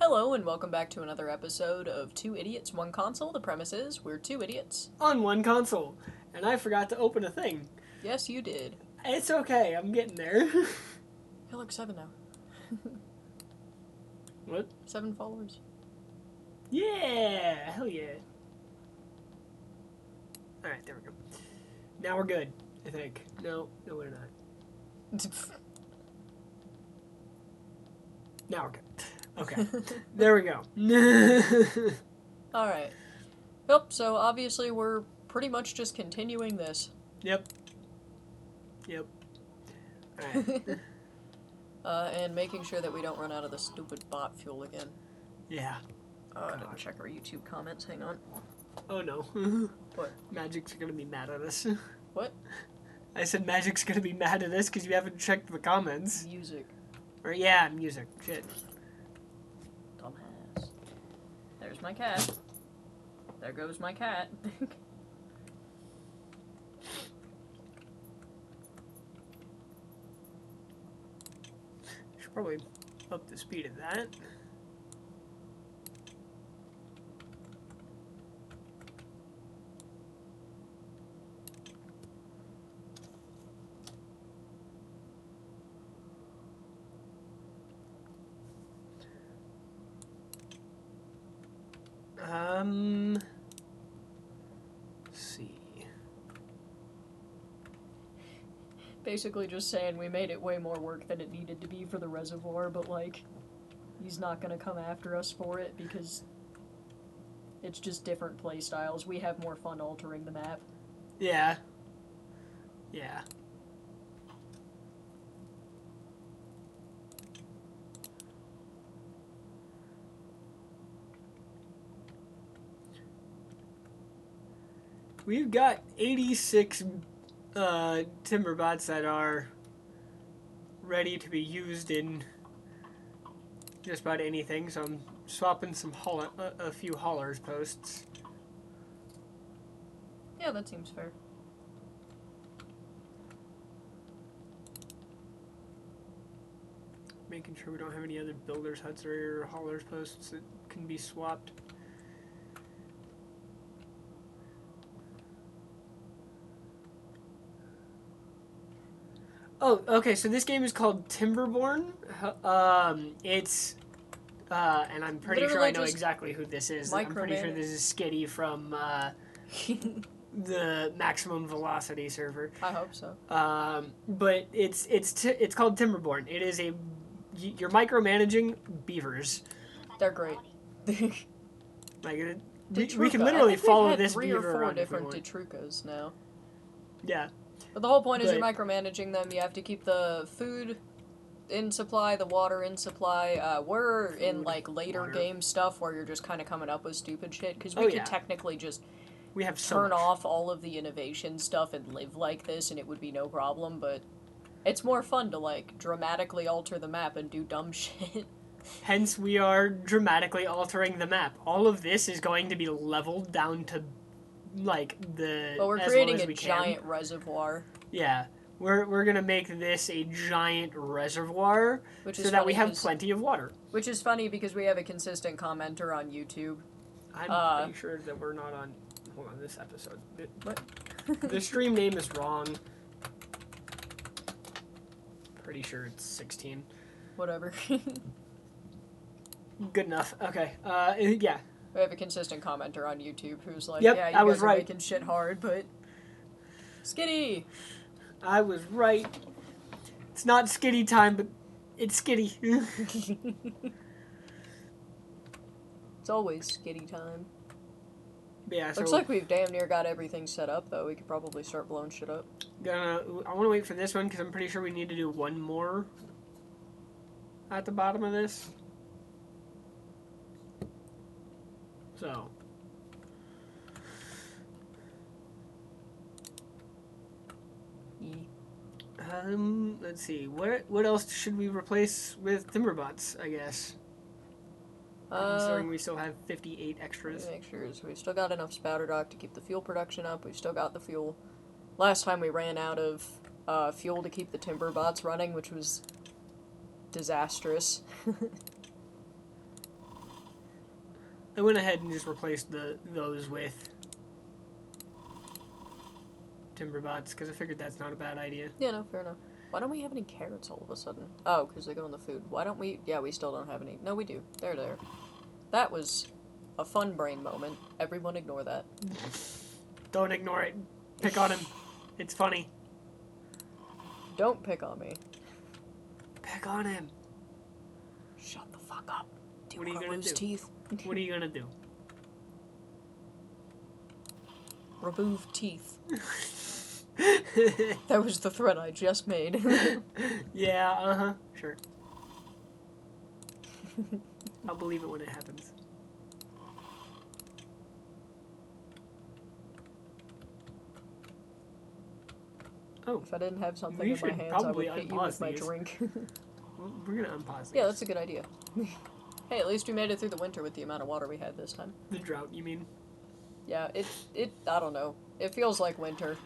Hello and welcome back to another episode of Two Idiots, One Console. The premise is we're two idiots. On one console. And I forgot to open a thing. Yes, you did. It's okay, I'm getting there. Hey, look, 7 now. What? 7 followers. Yeah! Hell yeah. Alright, there we go. Now we're good, I think. No, we're not. Now we're good. Okay. There we go. Alright. Yep, so obviously we're pretty much just continuing this. Yep. Alright. And making sure that we don't run out of the stupid bot fuel again. Yeah. I didn't check our YouTube comments, hang on. Oh no. What? Magic's gonna be mad at us. What? I said Magic's gonna be mad at us because you haven't checked the comments. Music. Or yeah, music. Shit. Dumbass. There's my cat. There goes my cat. Should probably up the speed of that. Let's see. Basically just saying we made it way more work than it needed to be for the reservoir, but like, he's not gonna come after us for it because it's just different play styles. We have more fun altering the map. Yeah. Yeah. We've got 86 Timberbots that are ready to be used in just about anything, so I'm swapping some a few haulers posts. Yeah, that seems fair. Making sure we don't have any other builders huts or haulers posts that can be swapped. Oh, okay, so this game is called Timberborn. It's, and I'm pretty sure I know exactly who this is. I'm pretty sure this is Skitty from, the Maximum Velocity server. I hope so. But it's called Timberborn. It is you're micromanaging beavers. They're great. Like, we can literally follow this beaver around. 3 or 4 different Detrucas now. Yeah. But the whole point is you're micromanaging them. You have to keep the food in supply, the water in supply. We're in like later game stuff where you're just kind of coming up with stupid shit because we could technically just turn off all of the innovation stuff and live like this and it would be no problem, but it's more fun to like dramatically alter the map and do dumb shit. Hence we are dramatically altering the map. All of this is going to be leveled down to like the but we're creating a giant reservoir. Yeah. We're gonna make this a giant reservoir so that we have plenty of water. Which is funny because we have a consistent commenter on YouTube. I'm pretty sure that we're not on hold on this episode. What? The stream name is wrong. Pretty sure it's 16. Whatever. Good enough. Okay. Yeah. We have a consistent commenter on YouTube who's like, yep, yeah, you guys was are right. Making shit hard, but Skitty! I was right. It's not Skitty time, but it's Skitty. It's always Skitty time. Yeah, Looks like we've damn near got everything set up, though. We could probably start blowing shit up. I want to wait for this one, because I'm pretty sure we need to do one more at the bottom of this. So. Let's see. What else should we replace with Timberbots, I guess? Considering we still have 58 extras. Make sure we've still got enough spouter dock to keep the fuel production up. We've still got the fuel. Last time we ran out of fuel to keep the Timberbots running, which was disastrous. I went ahead and just replaced those with timber bots because I figured that's not a bad idea. Yeah, no, fair enough. Why don't we have any carrots all of a sudden? Oh, because they go in the food. Why don't we... Yeah, we still don't have any. No, we do. There. That was a fun brain moment. Everyone ignore that. Don't ignore it. Pick on him. It's funny. Don't pick on me. Pick on him. Shut the fuck up. What are you gonna do? Teeth? What are you gonna do? Remove teeth. That was the threat I just made. Yeah, sure. I'll believe it when it happens. Oh. If I didn't have something in my hands, I would hit you with my drink. We're gonna unpause these. Yeah, that's a good idea. Hey, at least we made it through the winter with the amount of water we had this time. The drought, you mean? Yeah, I don't know. It feels like winter.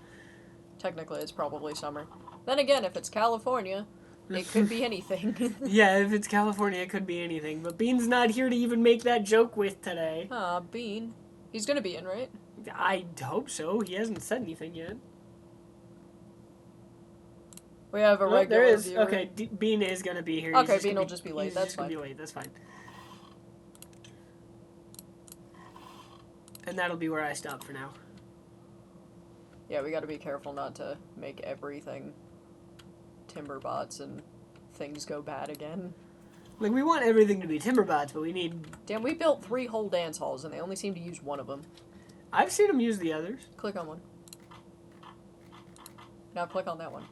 Technically, it's probably summer. Then again, if it's California, it could be anything. Yeah, if it's California, it could be anything. But Bean's not here to even make that joke with today. Aw, Bean. He's gonna be in, right? I hope so. He hasn't said anything yet. We have a regular there is. viewer. Okay, Bean is gonna be here. Okay, Bean will just be late. That's fine. He's just gonna be late. That's fine. And that'll be where I stop for now. Yeah, we gotta be careful not to make everything timber bots and things go bad again. Like, we want everything to be timber bots, but we need... Damn, we built 3 whole dance halls, and they only seem to use one of them. I've seen them use the others. Click on one. Now click on that one.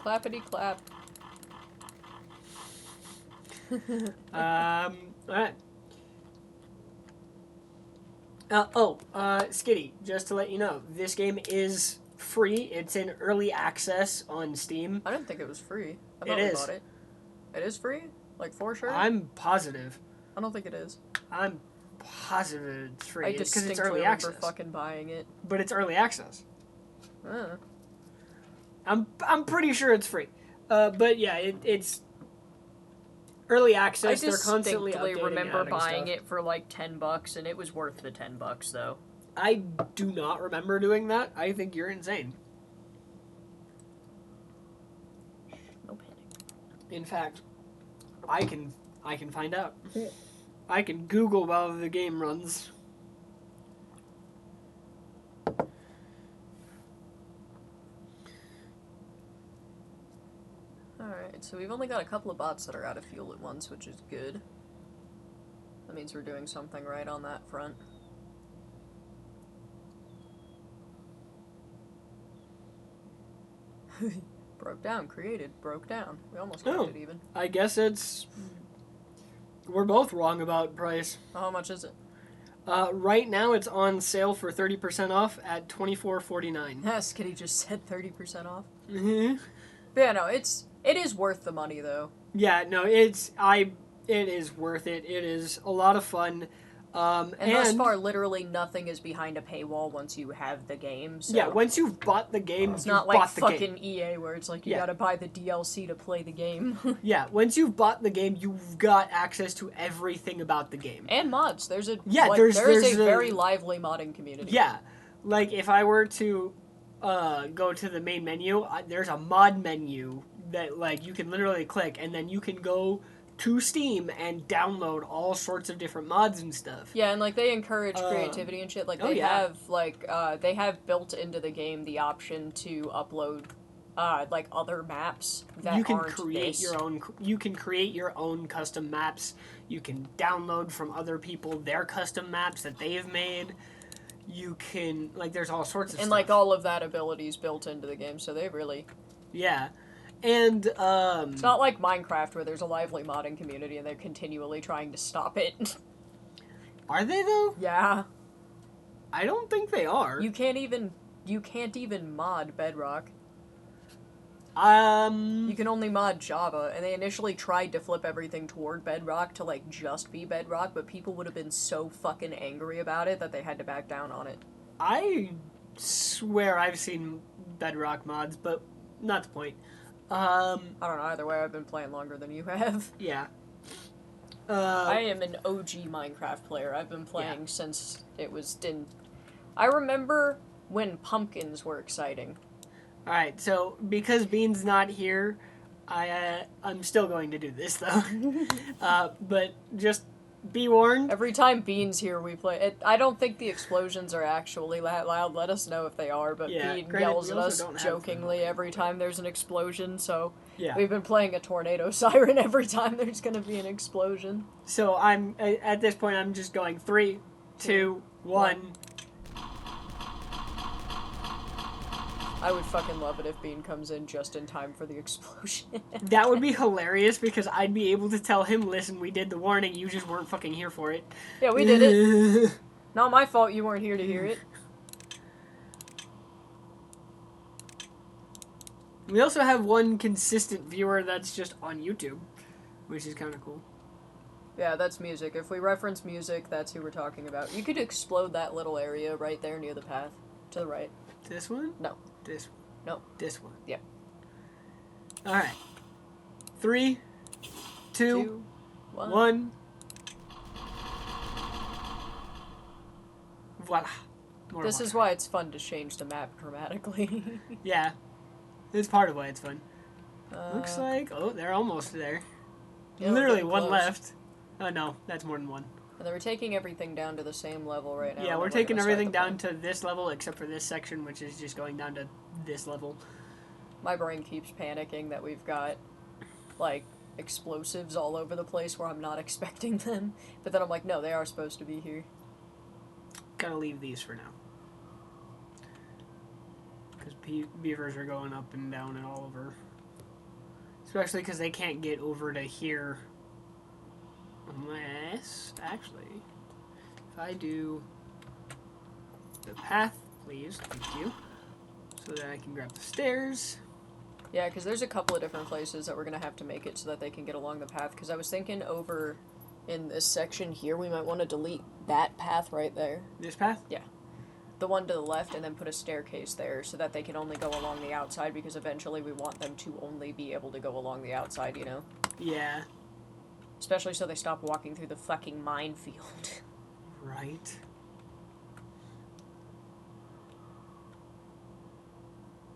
Clappity clap. Alright. Skitty, just to let you know, this game is free. It's in early access on Steam. I didn't think it was free. I thought we bought it. It is free? Like, for sure? I'm positive. I don't think it is. I'm positive it's free. I Because distinctly it's early remember access. fucking buying it. But it's early access. Uh. I'm pretty sure it's free. But yeah, it's early access. They're constantly updating. I distinctly remember buying it for like $10, and it was worth the $10 though. I do not remember doing that. I think you're insane. No panic. In fact, I can find out. I can Google while the game runs. Alright, so we've only got a couple of bots that are out of fuel at once, which is good. That means we're doing something right on that front. Broke down, created, broke down. We almost got it even. I guess it's... We're both wrong about price. How much is it? Right now it's on sale for 30% off at $24.49. Yes, Kitty just said 30% off. Mm-hmm. But yeah, no, it is worth the money though. Yeah, no, it is worth it. It is a lot of fun. And thus far, literally nothing is behind a paywall once you have the game. So yeah, once you've bought the game, it's not like fucking EA where it's like you gotta buy the DLC to play the game. Yeah, once you've bought the game, you've got access to everything about the game. And mods. There's a there's a very lively modding community. Yeah, like if I were to go to the main menu, there's a mod menu that like you can literally click, and then you can go to Steam and download all sorts of different mods and stuff. Yeah, and like they encourage creativity and shit. Like they have like they have built into the game the option to upload like other maps that you can aren't create this. your own. You can create your own custom maps. You can download from other people their custom maps that they have made. You can like there's all sorts of and stuff. like all of that ability is built into the game, so they really And it's not like Minecraft where there's a lively modding community and they're continually trying to stop it. Are they though? Yeah. I don't think they are. You can't even mod Bedrock. You can only mod Java, and they initially tried to flip everything toward Bedrock to like just be Bedrock, but people would have been so fucking angry about it that they had to back down on it. I swear I've seen Bedrock mods, but not the point. I don't know, either way, I've been playing longer than you have. Yeah. I am an OG Minecraft player. I've been playing since it was I remember when pumpkins were exciting. Alright, so because Bean's not here, I'm still going to do this, though. But just be warned. Every time Bean's here, we play it. I don't think the explosions are actually that loud. Let us know if they are. But Bean yells at us jokingly every time there's an explosion. So we've been playing a tornado siren every time there's going to be an explosion. So at this point, I'm just going 3, 2, 1. I would fucking love it if Bean comes in just in time for the explosion. That would be hilarious because I'd be able to tell him, listen, we did the warning, you just weren't fucking here for it. Yeah, we did it. Not my fault you weren't here to hear it. We also have one consistent viewer that's just on YouTube, which is kind of cool. Yeah, that's music. If we reference music, that's who we're talking about. You could explode that little area right there near the path. To the right. This one? No. This one? No. This one? Yep. Alright. 3, 2, 1. Voila. This is why it's fun to change the map dramatically. Yeah. It's part of why it's fun. Looks like... Oh, they're almost there. Yeah, literally one left. Oh, no. That's more than one. And then we're taking everything down to the same level right now. Yeah, we're taking everything down to this level except for this section, which is just going down to this level. My brain keeps panicking that we've got, like, explosives all over the place where I'm not expecting them. But then I'm like, no, they are supposed to be here. Gotta leave these for now. Because beavers are going up and down and all over. Especially because they can't get over to here. Unless, actually, if I do the path, please, thank you, so that I can grab the stairs. Yeah, because there's a couple of different places that we're going to have to make it so that they can get along the path, because I was thinking over in this section here, we might want to delete that path right there. This path? Yeah. The one to the left, and then put a staircase there so that they can only go along the outside, because eventually we want them to only be able to go along the outside, you know? Yeah. Especially so they stop walking through the fucking minefield. Right.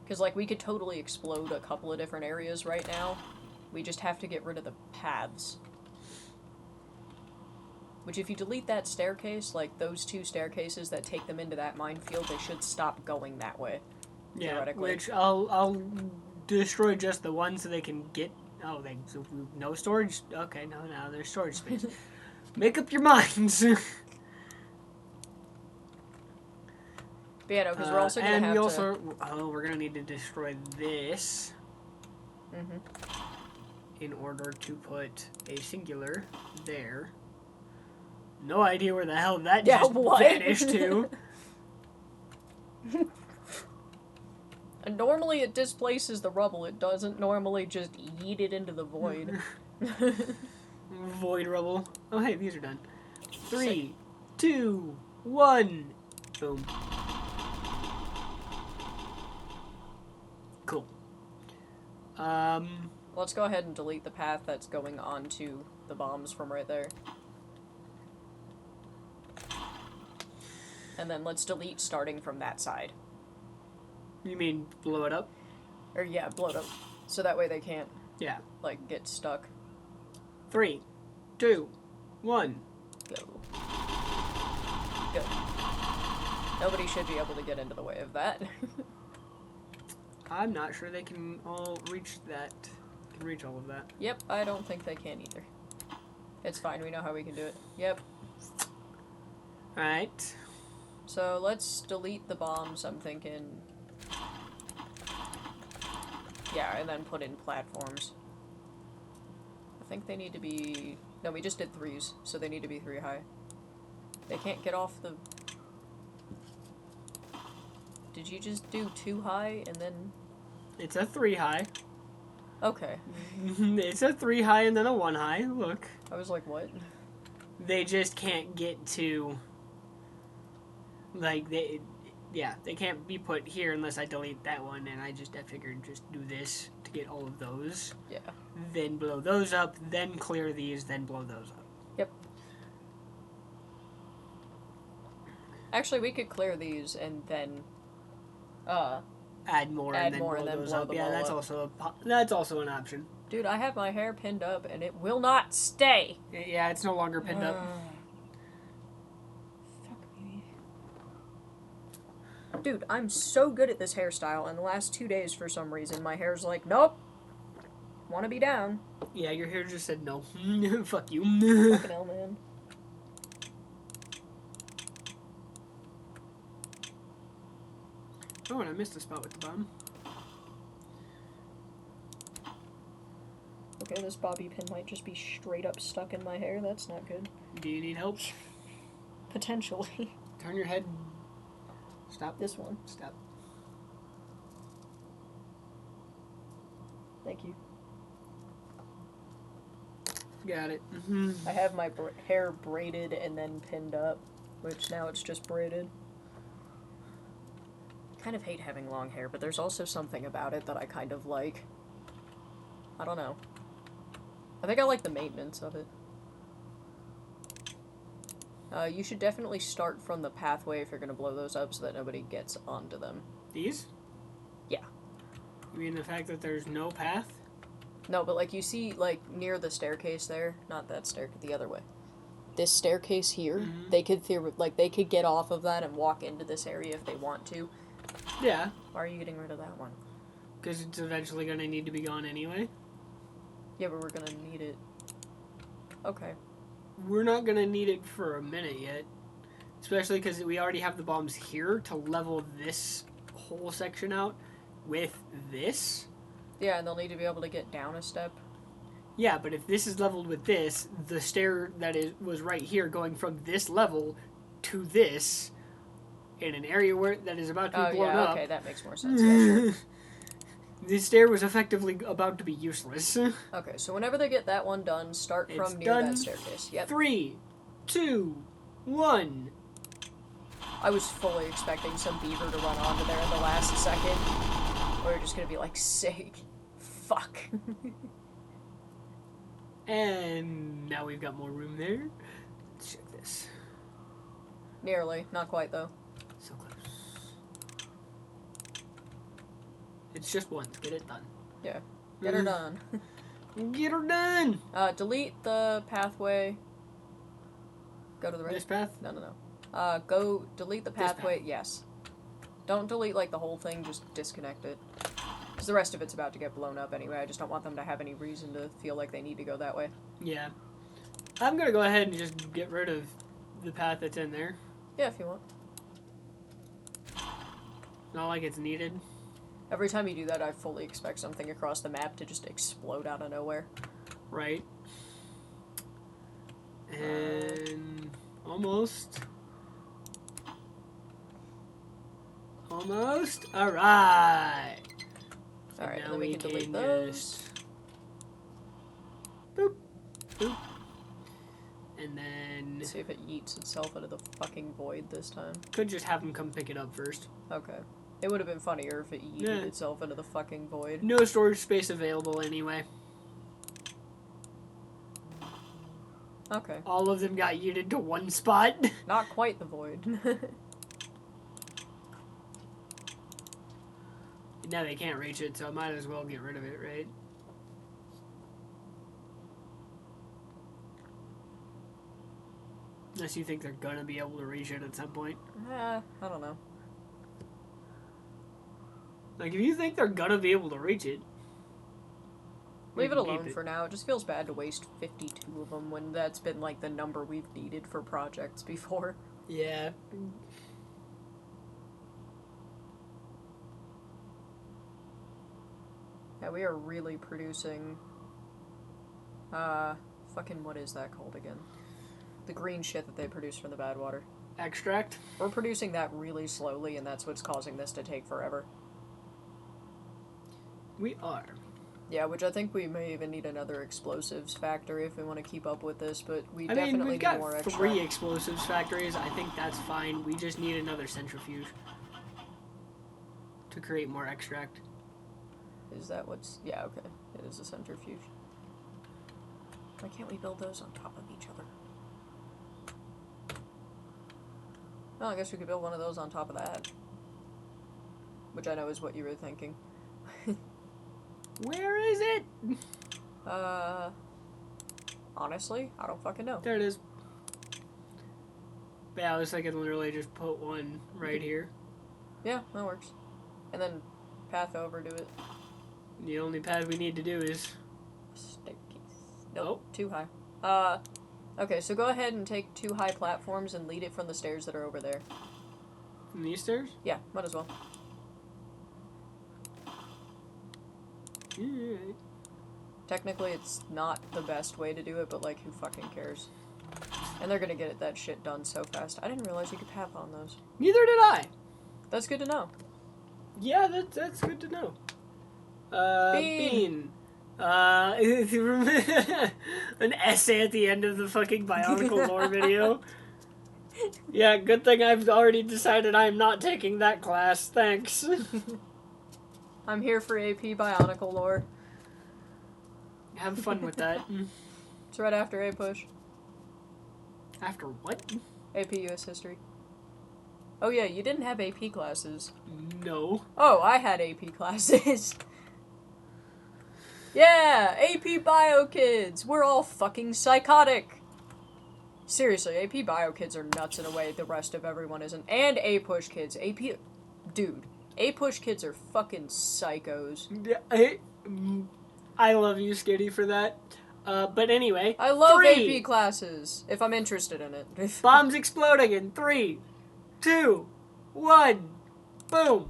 Because, like, we could totally explode a couple of different areas right now. We just have to get rid of the paths. Which, if you delete that staircase, like, those two staircases that take them into that minefield, they should stop going that way. Yeah, theoretically. which I'll destroy just the one so they can get... Oh, so no storage? Okay, no, there's storage space. Make up your minds. But yeah, no, because we're also going to have to... Oh, we're going to need to destroy this. In order to put a singular there. No idea where the hell that just vanished to. And normally it displaces the rubble. It doesn't normally just yeet it into the void. Void rubble. Oh, hey, these are done. 3, 2, 1. Boom. Cool. Let's go ahead and delete the path that's going onto the bombs from right there. And then let's delete starting from that side. You mean blow it up? Or yeah, blow it up. So that way they can't, Yeah. like, get stuck. 3, 2, 1. Go. Good. Nobody should be able to get into the way of that. I'm not sure they can all reach that. Can reach all of that. Yep, I don't think they can either. It's fine, we know how we can do it. Yep. Alright. So let's delete the bombs, I'm thinking. Yeah, and then put in platforms. I think they need to be... No, we just did 3s, so they need to be 3 high. They can't get off the... Did you just do 2 high and then... It's a 3 high. Okay. It's a 3 high and then a 1 high. Look. I was like, what? They just can't get to... Like, Yeah, they can't be put here unless I delete that one, and I figured just do this to get all of those. Yeah. Then blow those up, then clear these, then blow those up. Yep. Actually, we could clear these and then add more and then blow those up. Yeah, that's also an option. Dude, I have my hair pinned up and it will not stay. Yeah, it's no longer pinned up. Fuck me. Dude, I'm so good at this hairstyle, and the last 2 days, for some reason, my hair's like, nope. Want to be down. Yeah, your hair just said no. Fuck you. Fucking hell, man. Oh, and I missed a spot with the bottom. Okay, this bobby pin might just be straight up stuck in my hair. That's not good. Do you need help? Potentially. Turn your head. Stop. This one. Stop. Thank you. Got it. I have my hair braided and then pinned up, which now it's just braided. Kind of hate having long hair, but there's also something about it that I kind of like. I don't know. I think I like the maintenance of it. You should definitely start from the pathway if you're going to blow those up so that nobody gets onto them. These? Yeah. You mean the fact that there's no path? No, but like you see, like near the staircase there, not that staircase, the other way. This staircase here, they could they could get off of that and walk into this area if they want to. Yeah. Why are you getting rid of that one? Because it's eventually going to need to be gone anyway. Yeah, but we're going to need it. Okay. We're not going to need it for a minute yet. Especially because we already have the bombs here to level this whole section out with this. Yeah, and they'll need to be able to get down a step. Yeah, but if this is leveled with this, the stair that was right here going from this level to this in an area that is about to be blown up. Okay, that makes more sense. Yeah, sure. This stair was effectively about to be useless. Okay, so whenever they get that one done, start from near that staircase. Yep. 3, 2, 1. I was fully expecting some beaver to run onto there in the last second. Or you're just gonna be like, sick. Fuck. And now we've got more room there. Let's check this. Nearly. Not quite, though. So close. It's just once. Get it done. Yeah. Get her done. Get her done! Delete the pathway. Go to the right. This path? No. Go delete the pathway. Yes. Don't delete, like, the whole thing. Just disconnect it. Because the rest of it's about to get blown up anyway. I just don't want them to have any reason to feel like they need to go that way. Yeah. I'm going to go ahead and just get rid of the path that's in there. Yeah, if you want. Not like it's needed. Every time you do that, I fully expect something across the map to just explode out of nowhere. Right. And almost. Almost. Alright. Alright, then we can delete those. Boop. Boop. And then... Let's see if it yeets itself into the fucking void this time. Could just have them come pick it up first. Okay. It would have been funnier if it yeeted itself into the fucking void. No storage space available anyway. Okay. All of them got yeeted to one spot. Not quite the void. Now they can't reach it, so I might as well get rid of it, right? Unless you think they're gonna be able to reach it at some point. I don't know. Like, if you think they're gonna be able to reach it... Leave it alone for now. It just feels bad to waste 52 of them when that's been, like, the number we've needed for projects before. Yeah. Yeah, we are really producing... fucking what is that called again? The green shit that they produce from the bad water. Extract? We're producing that really slowly, and that's what's causing this to take forever. We are. Yeah, which I think we may even need another explosives factory if we want to keep up with this, but we definitely we've need got more extra. 3 explosives factories. I think that's fine. We just need another centrifuge. to create more extract. Is that what's... Yeah, okay. It is a centrifuge. Why can't we build those on top of each other? Well, I guess we could build one of those on top of that. Which I know is what you were thinking. Where is it? Honestly, I don't fucking know. There it is. Yeah, I was thinking literally just put one right here. Yeah, that works. And then path over to it. The only path we need to do is... Staircase. Nope, too high. Okay, so go ahead and take 2 high platforms and lead it from the stairs that are over there. From these stairs? Yeah, might as well. Yeah. Technically, it's not the best way to do it, but, like, who fucking cares? And they're gonna get that shit done so fast. I didn't realize you could path on those. Neither did I. That's good to know. Yeah, that's good to know. Bean. An essay at the end of the fucking Bionicle lore video. Yeah, good thing I've already decided I'm not taking that class. Thanks. I'm here for AP Bionicle lore. Have fun with that. It's right after A push. After what? AP US History. Oh yeah, you didn't have AP classes. No. Oh, I had AP classes. Yeah, AP Bio Kids. We're all fucking psychotic. Seriously, AP Bio Kids are nuts in a way the rest of everyone isn't. And A Push Kids. Dude, A Push Kids are fucking psychos. I love you, Skitty, for that. But anyway. I love AP classes, if I'm interested in it. Bombs exploding in 3, 2, 1. Boom.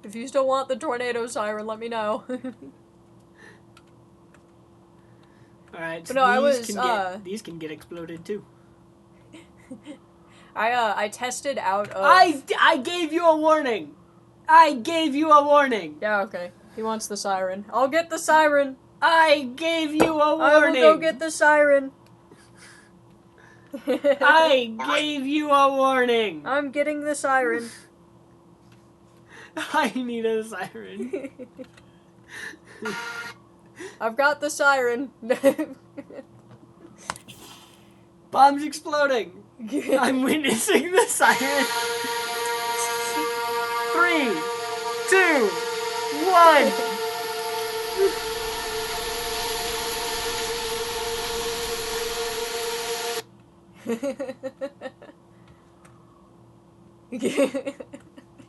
If you still want the tornado siren, let me know. Alright, so no, these can get exploded too. I tested out of... I gave you a warning! I gave you a warning! Yeah, okay. He wants the siren. I'll get the siren! I gave you a warning! I will go get the siren! I gave you a warning! I'm getting the siren. I need a siren. I've got the siren. Bombs exploding. I'm witnessing the siren. 3, 2, 1.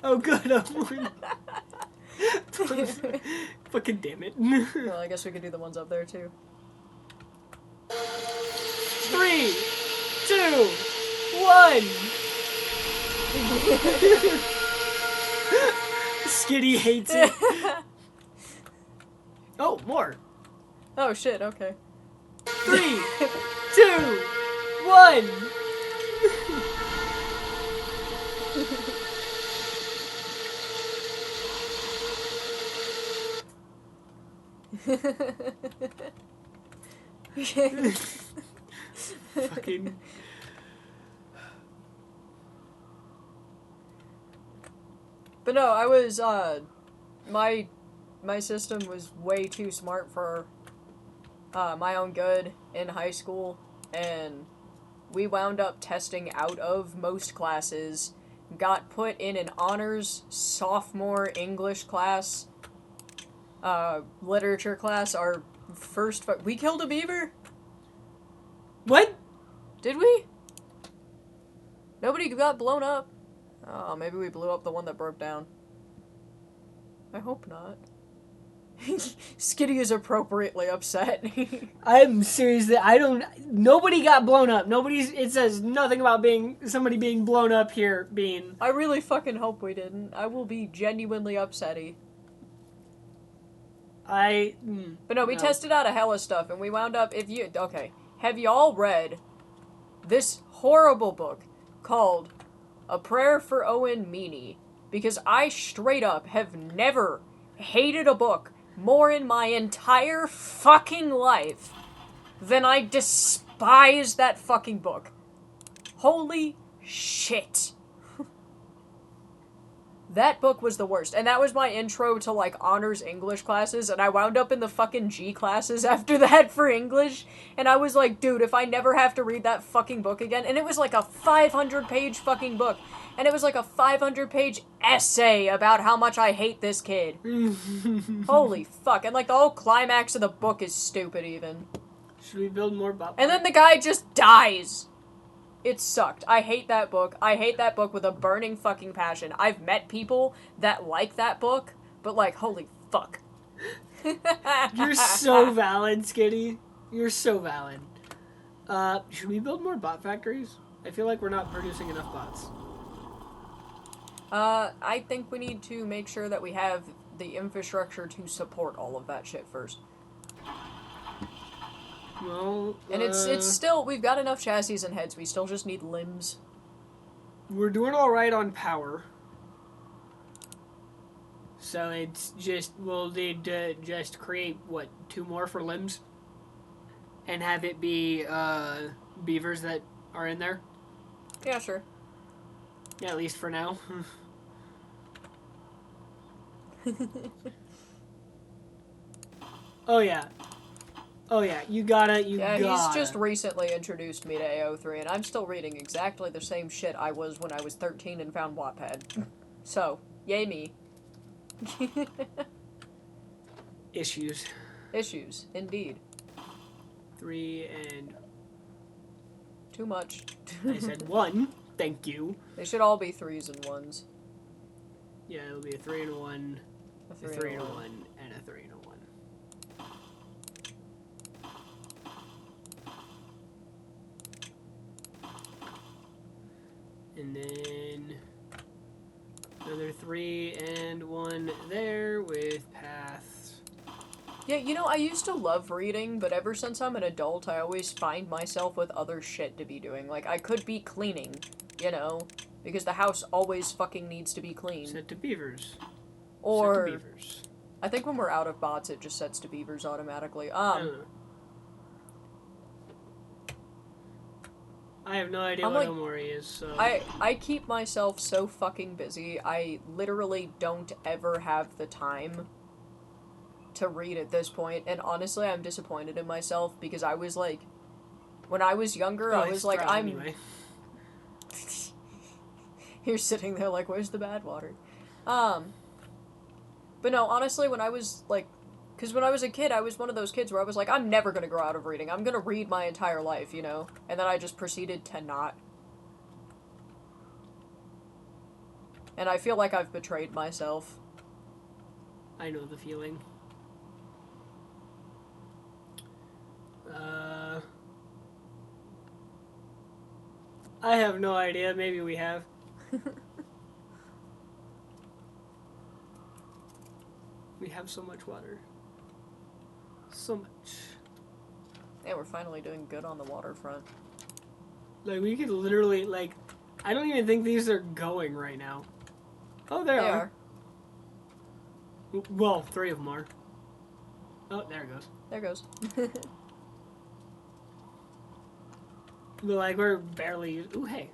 Oh good, I'm winning. Fucking damn it. Well, I guess we could do the ones up there too. 3, 2, 1. Skitty hates it. Oh, more. Oh shit, okay. 3, 2, 1. Fucking. But no, I was, my system was way too smart for, my own good in high school, and we wound up testing out of most classes, got put in an honors sophomore English class, literature class, our first, we killed a beaver? What? Did we? Nobody got blown up. Oh, maybe we blew up the one that broke down. I hope not. Skitty is appropriately upset. I'm seriously, nobody got blown up. It says nothing about somebody being blown up here, Bean. I really fucking hope we didn't. I will be genuinely upsetty. But no, we tested out a hella stuff, and we wound up, okay, have y'all read this horrible book called A Prayer for Owen Meany? Because I straight up have never hated a book more in my entire fucking life than I despise that fucking book. Holy shit. That book was the worst. And that was my intro to, like, honors English classes, and I wound up in the fucking G classes after that for English, and I was like, dude, if I never have to read that fucking book again, and it was like a 500-page fucking book, and it was like a 500-page essay about how much I hate this kid. Holy fuck. And, like, the whole climax of the book is stupid, even. Should we build more bot? And then the guy just dies. It sucked. I hate that book. I hate that book with a burning fucking passion. I've met people that like that book, but, like, holy fuck. You're so valid, Skitty. You're so valid. Should we build more bot factories? I feel like we're not producing enough bots. I think we need to make sure that we have the infrastructure to support all of that shit first. Well, and it's still, we've got enough chassis and heads, we still just need limbs. We're doing alright on power. So it's just, we'll need to just create, what, 2 more for limbs? And have it be, beavers that are in there? Yeah, sure. Yeah, at least for now. Oh yeah. Oh yeah, you gotta. He's just recently introduced me to AO3, and I'm still reading exactly the same shit I was when I was 13 and found Wattpad. So, yay me. Issues. Issues, indeed. 3 and... Too much. I said 1, thank you. They should all be 3s and 1s. Yeah, it'll be a 3 and a 1, a 3 and a 1, and a 3 and a 1. And then another 3 and 1 there with paths. Yeah, you know, I used to love reading, but ever since I'm an adult, I always find myself with other shit to be doing. Like, I could be cleaning, you know, because the house always fucking needs to be clean. Set to beavers. Or, set to beavers. I think when we're out of bots, it just sets to beavers automatically. I have no idea what Omori is, so... I keep myself so fucking busy, I literally don't ever have the time to read at this point, and honestly, I'm disappointed in myself, because I was like... When I was younger, I was like, I'm... Anyway. You're sitting there like, where's the bad water? But no, honestly, when I was, like... Because when I was a kid, I was one of those kids where I was like, I'm never gonna grow out of reading. I'm gonna read my entire life, you know? And then I just proceeded to not. And I feel like I've betrayed myself. I know the feeling. I have no idea. Maybe we have. We have so much water. So much. Yeah, we're finally doing good on the waterfront. Like, we could literally, like... I don't even think these are going right now. Oh, they are. Well, 3 of them are. Oh, there it goes. There it goes. But, like, we're barely... Ooh, hey.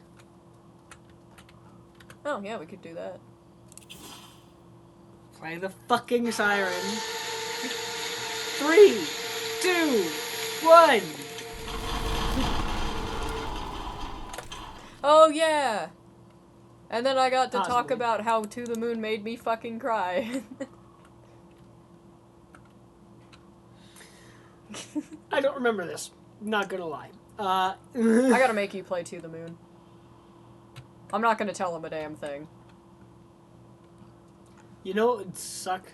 Oh, yeah, we could do that. Play the fucking siren. 3, 2, 1. Oh, yeah! And then I got to talk about how To the Moon made me fucking cry. I don't remember this. Not gonna lie. I gotta make you play To the Moon. I'm not gonna tell him a damn thing. You know what would suck?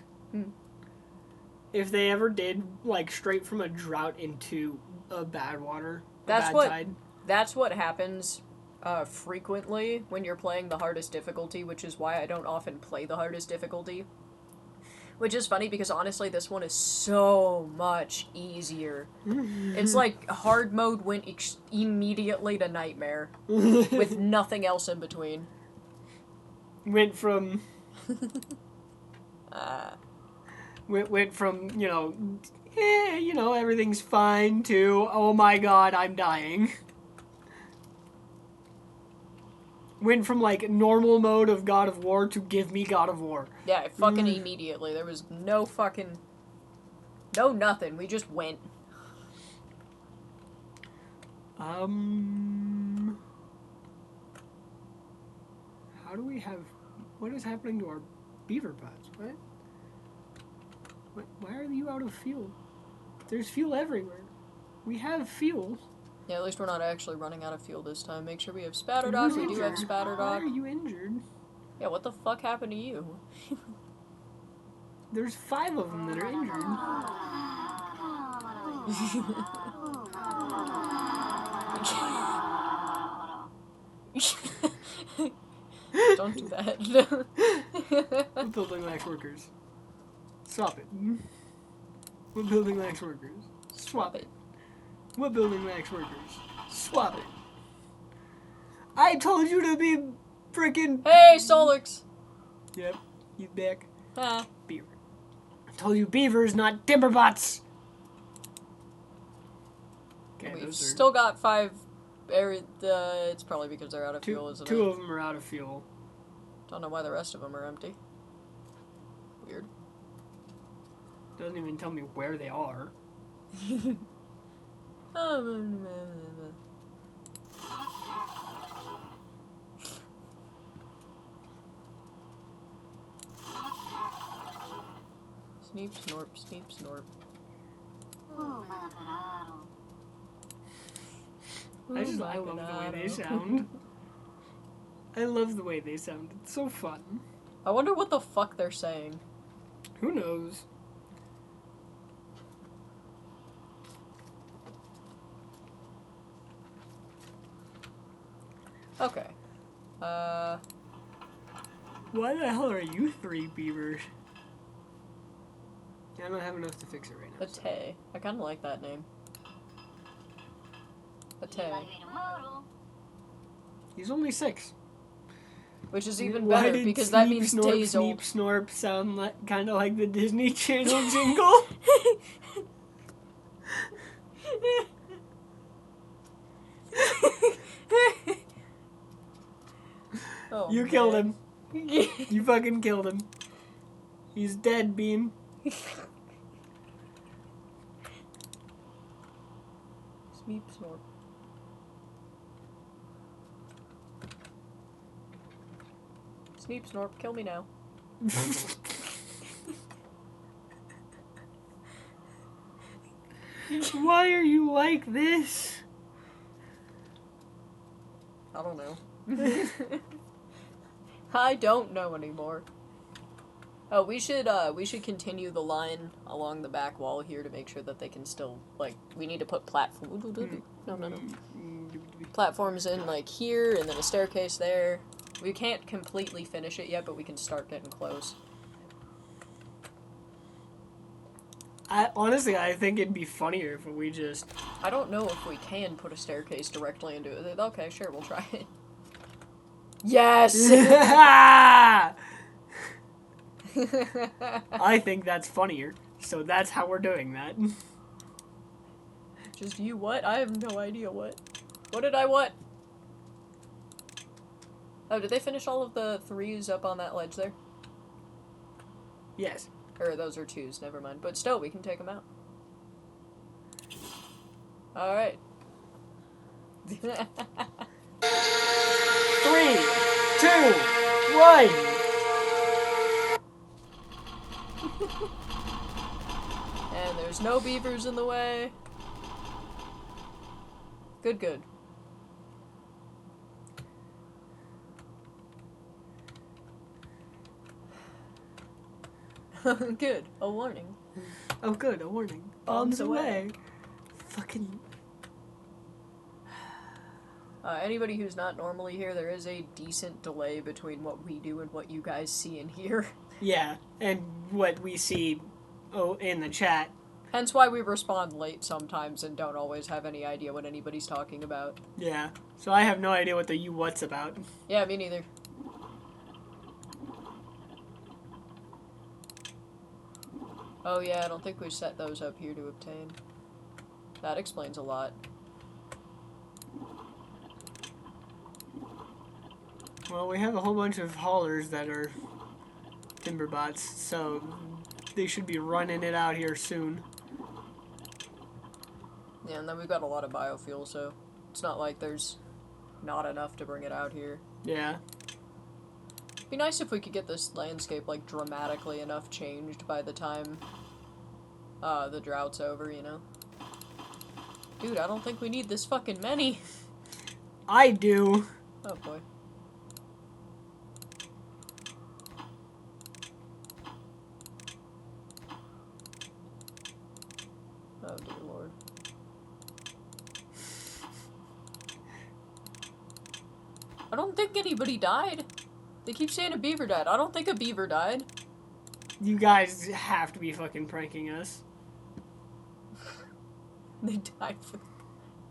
If they ever did, like, straight from a drought into a bad water. That's what happens frequently when you're playing the hardest difficulty, which is why I don't often play the hardest difficulty. Which is funny because honestly this one is so much easier. It's like hard mode went immediately to nightmare with nothing else in between. Went from went from, you know, everything's fine to, oh my god, I'm dying. went from, like, normal mode of God of War to give me God of War. Yeah, fucking immediately. There was no fucking... No nothing. We just went. How do we have... What is happening to our beaver pods? What? Why are you out of fuel? There's fuel everywhere. We have fuel. Yeah, at least we're not actually running out of fuel this time. Make sure we have Spatterdock. We do have Spatterdock. Why are you injured? Yeah, what the fuck happened to you? There's 5 of them that are injured. Don't do that. What building lacks workers? Swap it. What building lacks workers? Swap it. What building lacks workers? Swap it. I told you to be frickin'... Hey, Solix! Yep, he's back. Ah. Beaver. I told you beavers, not timberbots! Okay, We've still got 5... it's probably because they're out of fuel, isn't it? 2 of them are out of fuel. Don't know why the rest of them are empty. Weird. Doesn't even tell me where they are. Sneep, snorp, sneep, snorp. I love the way they sound. I love the way they sound. It's so fun. I wonder what the fuck they're saying. Who knows? Okay. Why the hell are you 3 beavers? I don't have enough to fix it right now. Ate. I kind of like that name. Ate. He's only 6. Which is even better, because that means Sneep, days old. Sneep, Snorp sound like, kind of like the Disney Channel jingle? Oh, you killed him. You fucking killed him. He's dead, Bean. Sneep, snorp. Sneep, snorp, kill me now. Why are you like this? I don't know. I don't know anymore. Oh, we should continue the line along the back wall here to make sure that they can still, like, we need to put platforms in, like, here, and then a staircase there. We can't completely finish it yet, but we can start getting close. Honestly, I think it'd be funnier if we just... I don't know if we can put a staircase directly into it. Okay, sure, we'll try it. Yes! I think that's funnier, so that's how we're doing that. Just you what? I have no idea what. What did I what? Oh, did they finish all of the 3s up on that ledge there? Yes. Or those are 2s, never mind. But still, we can take them out. Alright. 3, 2, 1! And there's no beavers in the way. Good, good. Good. A warning. Oh, good. A warning. Bombs away. Fucking... Anybody who's not normally here, there is a decent delay between what we do and what you guys see and hear. Yeah, and what we see in the chat. Hence why we respond late sometimes and don't always have any idea what anybody's talking about. Yeah, so I have no idea what the you what's about. Yeah, me neither. Oh yeah, I don't think we set those up here to obtain. That explains a lot. Well, we have a whole bunch of haulers that are timber bots, so they should be running it out here soon. Yeah, and then we've got a lot of biofuel, so it's not like there's not enough to bring it out here. Yeah. It'd be nice if we could get this landscape, like, dramatically enough changed by the time the drought's over, you know? Dude, I don't think we need this fucking many. I do. Oh, boy. Oh, dear lord. I don't think anybody died. They keep saying a beaver died. I don't think a beaver died. You guys have to be fucking pranking us. They died for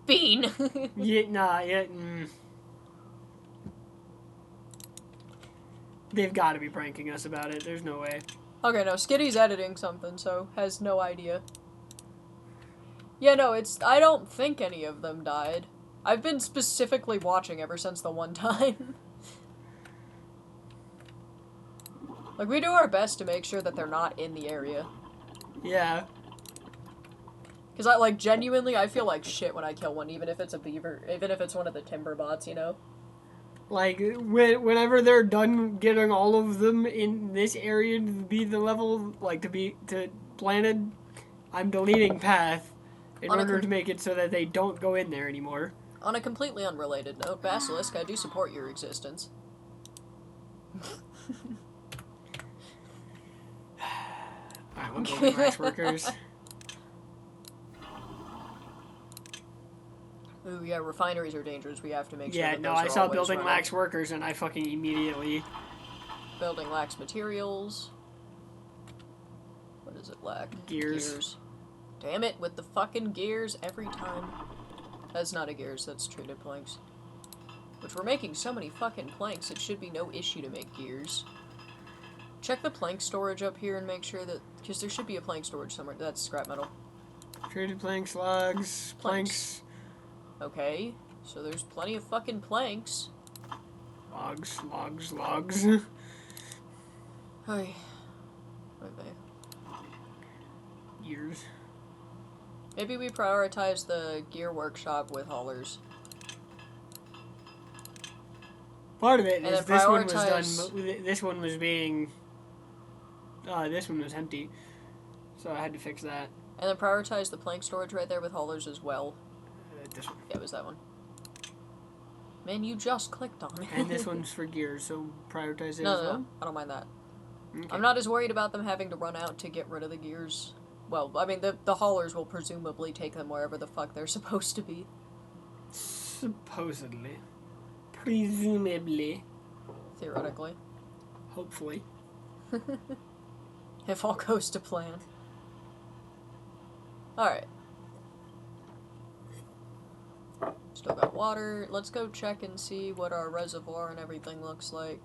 bean. Yeah. They've got to be pranking us about it. There's no way. Okay, no, Skitty's editing something, so has no idea. Yeah, no, I don't think any of them died. I've been specifically watching ever since the one time. Like, we do our best to make sure that they're not in the area. Yeah. Because, like, genuinely, I feel like shit when I kill one, even if it's a beaver, even if it's one of the timber bots, you know? Like, whenever they're done getting all of them in this area to be the level, like, to planted, I'm deleting path in order to make it so that they don't go in there anymore. On a completely unrelated note, Basilisk, I do support your existence. Alright, we'll go with wax workers. Ooh, yeah, refineries are dangerous. We have to make sure that those I are saw always building running. wax workers and I fucking immediately... Building lacks materials. What does it lack? Gears. Damn it, with the fucking gears every time. That's not a gears, that's treated planks. Which we're making so many fucking planks, it should be no issue to make gears. Check the plank storage up here and make sure that... Because there should be a plank storage somewhere. That's scrap metal. Treated planks, logs, planks. Okay, so there's plenty of fucking planks. Logs. Hey. Okay. Gears. Maybe we prioritize the gear workshop with haulers. Part of it and is this one was done, this one was being... this one was empty. So I had to fix that. And then prioritize the plank storage right there with haulers as well. This one. Yeah, it was that one. Man, you just clicked on it. And this one's for gears, so prioritize it no, as well? No, I don't mind that. Okay. I'm not as worried about them having to run out to get rid of the gears. Well, I mean, the haulers will presumably take them wherever the fuck they're supposed to be. Supposedly. Presumably. Theoretically. Hopefully. If all goes to plan. Alright. Still got water. Let's go check and see what our reservoir and everything looks like.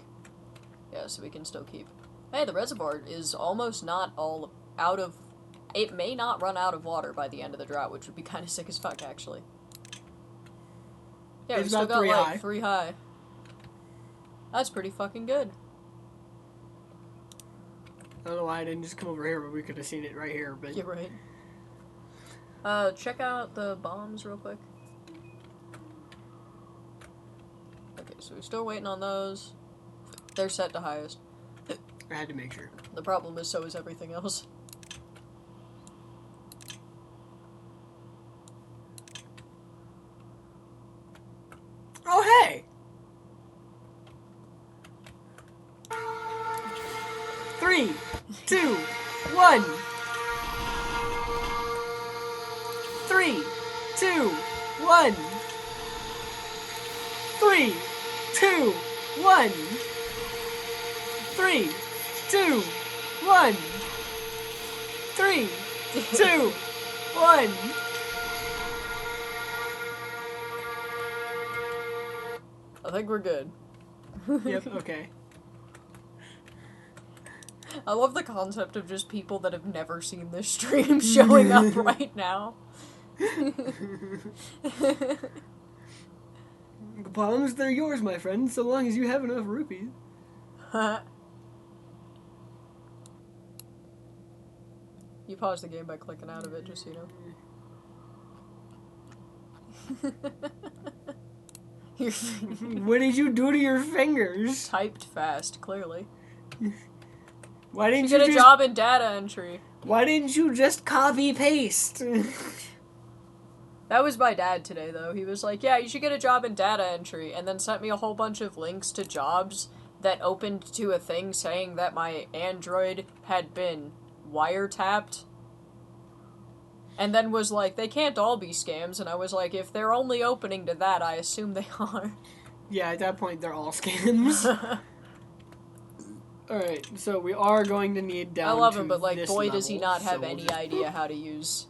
Yeah, so we can still keep... Hey, the reservoir is almost not all out of... It may not run out of water by the end of the drought, which would be kind of sick as fuck, actually. Yeah, we still got, like, 3 high. That's pretty fucking good. I don't know why I didn't just come over here, but we could have seen it right here, but... You're right. Check out the bombs real quick. Okay, so we're still waiting on those. They're set to highest. I had to make sure. The problem is, so is everything else. Oh, hey! 3, 2, 1. 3, 2, 1. 3, 2, 1. 3, 2, 1. 3, 2, 1. I think we're good. Yep, okay. I love the concept of just people that have never seen this stream showing up right now. Palms, they're yours, my friend, so long as you have enough rupees. You pause the game by clicking out of it, just so you know. What did you do to your fingers? Typed fast, clearly. Why didn't you you get a job in data entry? Why didn't you just copy paste? That was my dad today, though. He was like, yeah, you should get a job in data entry, and then sent me a whole bunch of links to jobs that opened to a thing saying that my Android had been wiretapped. And then was like, they can't all be scams, and I was like, if they're only opening to that, I assume they are. Yeah, at that point, they're all scams. Alright, so we are going to need down to I love him, but, like, boy, level, does he not have so any idea how to use,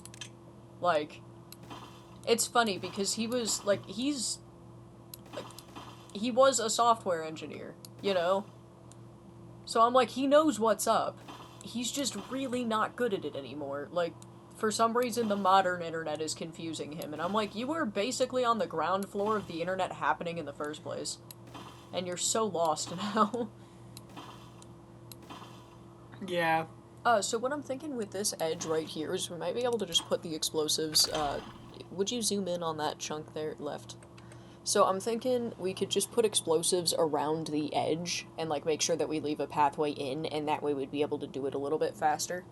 like... It's funny, because he was, like, he was a software engineer, you know? So I'm like, he knows what's up. He's just really not good at it anymore. Like, for some reason, the modern internet is confusing him, and I'm like, you were basically on the ground floor of the internet happening in the first place. And you're so lost now. Yeah. So what I'm thinking with this edge right here is we might be able to just put the explosives, would you zoom in on that chunk there, left? So I'm thinking we could just put explosives around the edge and, like, make sure that we leave a pathway in, and that way we'd be able to do it a little bit faster.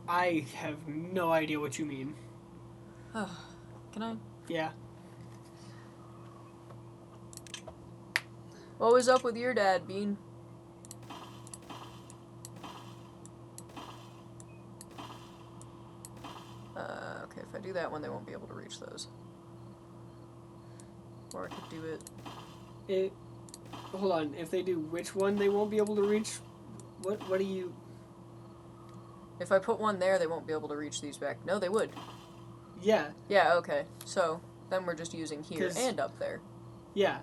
I have no idea what you mean. Can I? Yeah. What was up with your dad, Bean? Okay, if I do that one, they won't be able to reach those. Or I could do it... Hold on, if they do which one they won't be able to reach? What do you... If I put one there, they won't be able to reach these back. No, they would. Yeah. Yeah, okay. So, then we're just using here and up there. Yeah.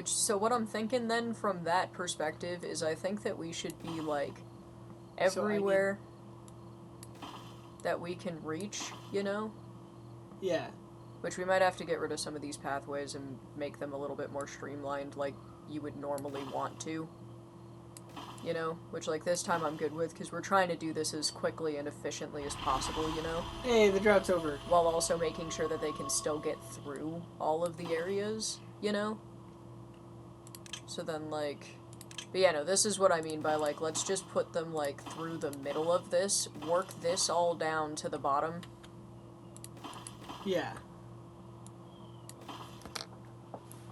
So what I'm thinking then from that perspective is I think that we should be, like, everywhere that we can reach, you know? Yeah. Which we might have to get rid of some of these pathways and make them a little bit more streamlined like you would normally want to. You know? Which, like, this time I'm good with, because we're trying to do this as quickly and efficiently as possible, you know? Hey, the drought's over. While also making sure that they can still get through all of the areas, you know? So then, like... But yeah, no, this is what I mean by, like, let's just put them, like, through the middle of this, work this all down to the bottom. Yeah.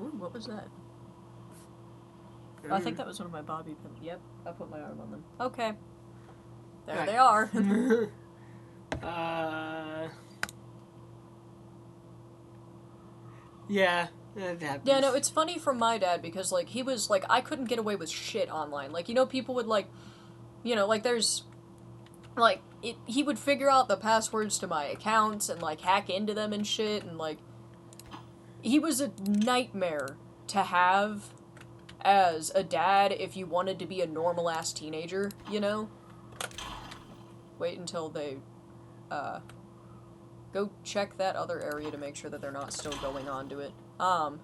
Ooh, what was that? I think that was one of my bobby pins. Yep, I put my arm on them. Okay. There they are. Yeah, that happens. Yeah, no, it's funny from my dad because, like, he was, like, I couldn't get away with shit online. Like, you know, people would, like, you know, like, there's, like, he would figure out the passwords to my accounts and, like, hack into them and shit, and, like, he was a nightmare to have as a dad if you wanted to be a normal-ass teenager, you know? Wait until they, go check that other area to make sure that they're not still going on to it. But,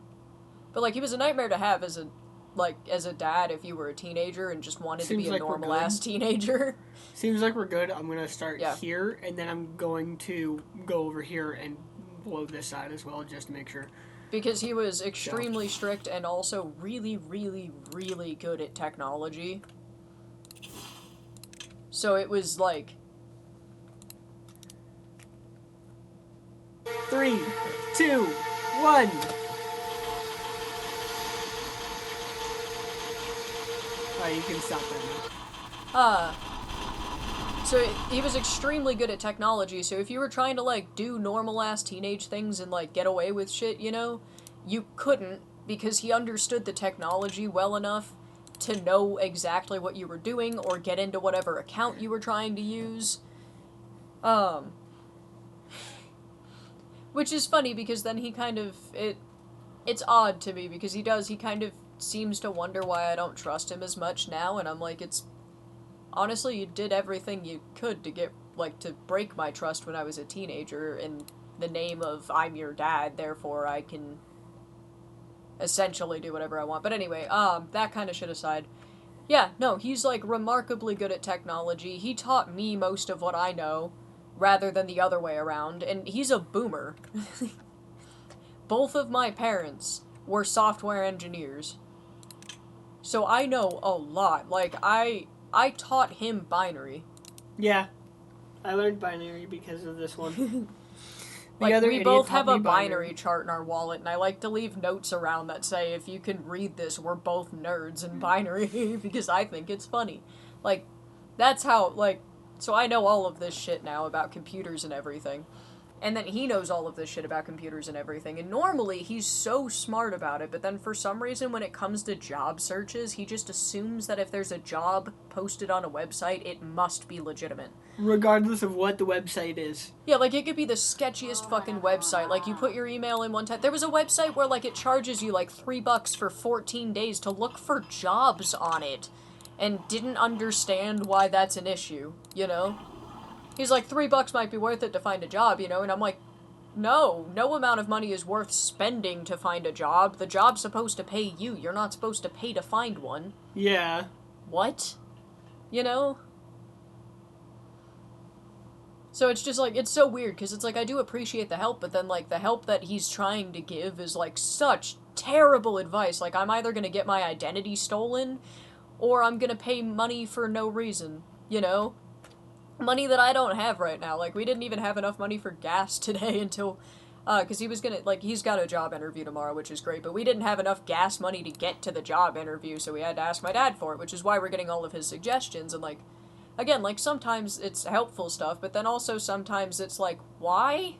like, he was a nightmare to have as a dad if you were a teenager and just wanted to be a normal-ass teenager. Seems like we're good. I'm gonna start here, and then I'm going to go over here and blow this side as well, just to make sure. Because he was extremely strict and also really, really, really good at technology. So it was like... 3, 2, 1. Alright, you can stop that now. So he was extremely good at technology, so if you were trying to, like, do normal-ass teenage things and, like, get away with shit, you know, you couldn't, because he understood the technology well enough to know exactly what you were doing or get into whatever account you were trying to use. Which is funny, because then he kind of, it's odd to me, because he kind of seems to wonder why I don't trust him as much now, and I'm like, honestly, you did everything you could to get, like, to break my trust when I was a teenager, and the name of I'm your dad, therefore I can essentially do whatever I want. But anyway, that kind of shit aside. Yeah, no, he's, like, remarkably good at technology. He taught me most of what I know, rather than the other way around, and he's a boomer. Both of my parents were software engineers. So I know a lot. Like, I taught him binary. Yeah. I learned binary because of this one. Like, we both have a binary chart in our wallet, and I like to leave notes around that say, if you can read this, we're both nerds in binary, because I think it's funny. Like, that's how, like, so I know all of this shit now about computers and everything. And then he knows all of this shit about computers and everything. And normally, he's so smart about it, but then for some reason, when it comes to job searches, he just assumes that if there's a job posted on a website, it must be legitimate. Regardless of what the website is. Yeah, like, it could be the sketchiest fucking website. Like, you put your email in one time. There was a website where, like, it charges you, like, $3 for 14 days to look for jobs on it. And didn't understand why that's an issue, you know? He's like, $3 might be worth it to find a job, you know? And I'm like, no amount of money is worth spending to find a job. The job's supposed to pay you. You're not supposed to pay to find one. Yeah. What? You know? So it's just, like, it's so weird, because it's like, I do appreciate the help, but then, like, the help that he's trying to give is, like, such terrible advice. Like, I'm either gonna get my identity stolen, or I'm gonna pay money for no reason, you know? Money that I don't have right now. Like, we didn't even have enough money for gas today until, because he was gonna, like, he's got a job interview tomorrow, which is great, but we didn't have enough gas money to get to the job interview, so we had to ask my dad for it, which is why we're getting all of his suggestions, and, like, again, like, sometimes it's helpful stuff, but then also sometimes it's like, why?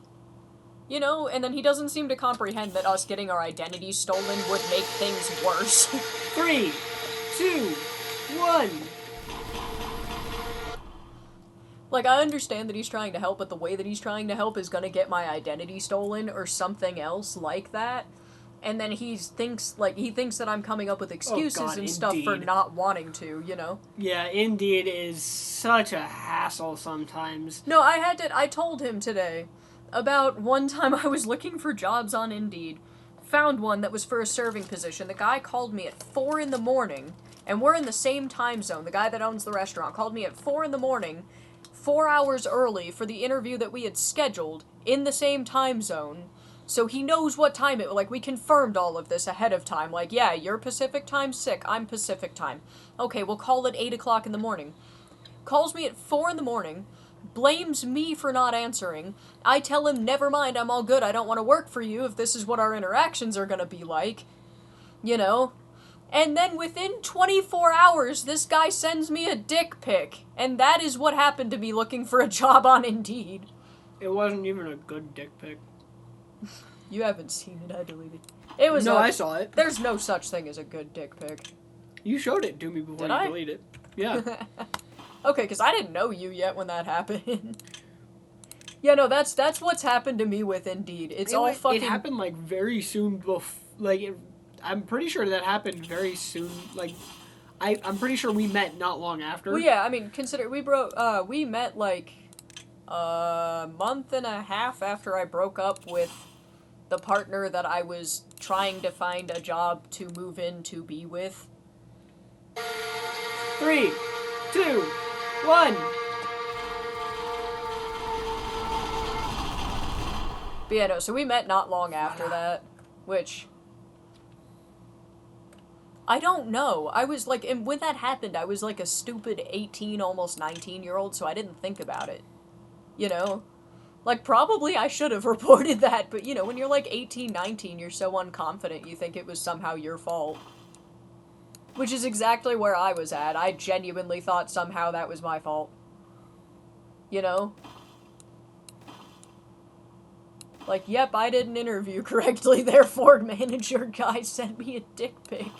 You know, and then he doesn't seem to comprehend that us getting our identity stolen would make things worse. 3, 2, 1. Like, I understand that he's trying to help, but the way that he's trying to help is gonna get my identity stolen or something else like that. And then he thinks that I'm coming up with excuses and stuff for not wanting to, you know? Yeah, Indeed is such a hassle sometimes. No, I told him today about one time I was looking for jobs on Indeed, found one that was for a serving position. The guy called me at 4 in the morning, and we're in the same time zone. The guy that owns the restaurant called me at 4 in the morning, 4 hours early for the interview that we had scheduled in the same time zone. So he knows what time it, like, we confirmed all of this ahead of time. Like, yeah, you're Pacific time, sick, I'm Pacific time. Okay, we'll call it 8 o'clock in the morning. Calls me at 4 in the morning, blames me for not answering. I tell him, never mind, I'm all good, I don't want to work for you if this is what our interactions are gonna be like. You know? And then within 24 hours, this guy sends me a dick pic. And that is what happened to me looking for a job on Indeed. It wasn't even a good dick pic. You haven't seen it, I deleted it. It was I saw it. There's no such thing as a good dick pic. You showed it to me before you deleted it. Yeah. Okay, because I didn't know you yet when that happened. Yeah, no, that's what's happened to me with Indeed. It's all fucking... It happened, like, very soon I'm pretty sure that happened very soon. Like, I'm pretty sure we met not long after. Well, yeah, I mean, consider, we met, like, a month and a half after I broke up with the partner that I was trying to find a job to move in to be with. 3, 2, 1. But yeah, no, so we met not long after that, which... I don't know. I was like, and when that happened, I was like a stupid 18, almost 19-year-old, so I didn't think about it. You know? Like, probably I should have reported that, but, you know, when you're like 18, 19, you're so unconfident you think it was somehow your fault. Which is exactly where I was at. I genuinely thought somehow that was my fault. You know? Like, yep, I didn't interview correctly, therefore manager guy sent me a dick pic.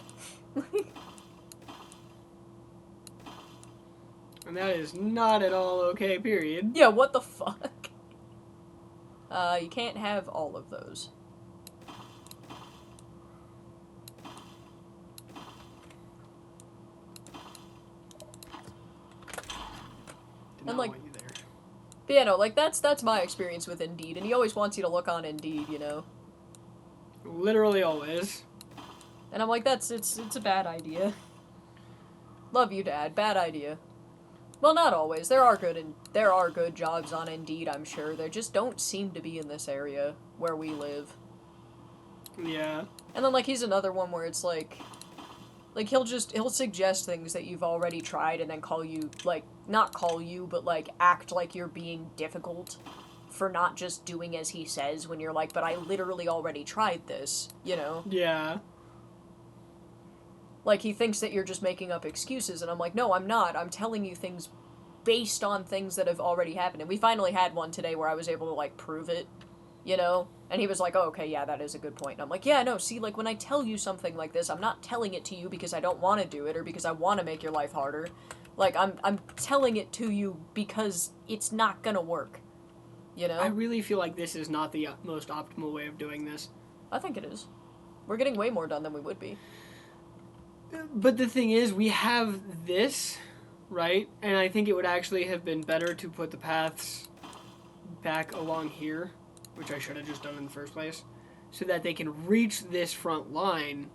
And that is not at all okay, period. Yeah, what the fuck? You can't have all of those. Did not want you there. But yeah, no, like, that's my experience with Indeed, and he always wants you to look on Indeed, you know? Literally always. And I'm like, it's a bad idea. Love you, Dad. Bad idea. Well, not always. There are good jobs on Indeed, I'm sure. There just don't seem to be in this area where we live. Yeah. And then, like, he's another one where it's like he'll suggest things that you've already tried and then call you, like, not call you, but, like, act like you're being difficult for not just doing as he says when you're like, but I literally already tried this, you know? Yeah. Like, he thinks that you're just making up excuses, and I'm like, no, I'm not. I'm telling you things based on things that have already happened. And we finally had one today where I was able to, like, prove it, you know? And he was like, oh, okay, yeah, that is a good point. And I'm like, yeah, no, see, like, when I tell you something like this, I'm not telling it to you because I don't want to do it or because I want to make your life harder. Like, I'm telling it to you because it's not gonna work, you know? I really feel like this is not the most optimal way of doing this. I think it is. We're getting way more done than we would be. But the thing is, we have this, right? And I think it would actually have been better to put the paths back along here, which I should have just done in the first place, so that they can reach this front line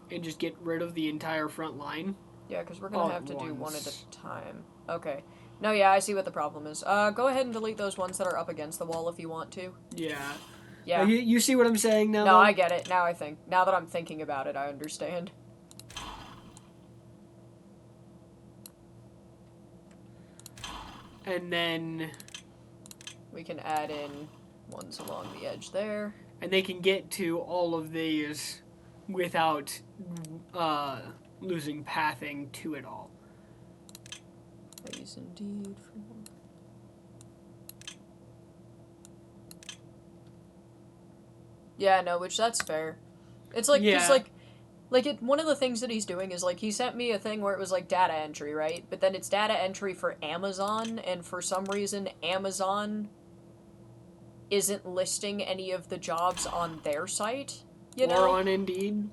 and just get rid of the entire front line. Yeah, because we're going to have to do one at a time. Okay. No, yeah, I see what the problem is. Go ahead and delete those ones that are up against the wall if you want to. Yeah. Yeah. You see what I'm saying now? No, though? I get it. Now that I'm thinking about it, I understand. And then we can add in ones along the edge there. And they can get to all of these without losing pathing to it all. Please indeed. Yeah, no, which that's fair. It's like, yeah. Cause one of the things that he's doing is, like, he sent me a thing where it was, like, data entry, right? But then it's data entry for Amazon, and for some reason, Amazon isn't listing any of the jobs on their site, you know? Or on Indeed.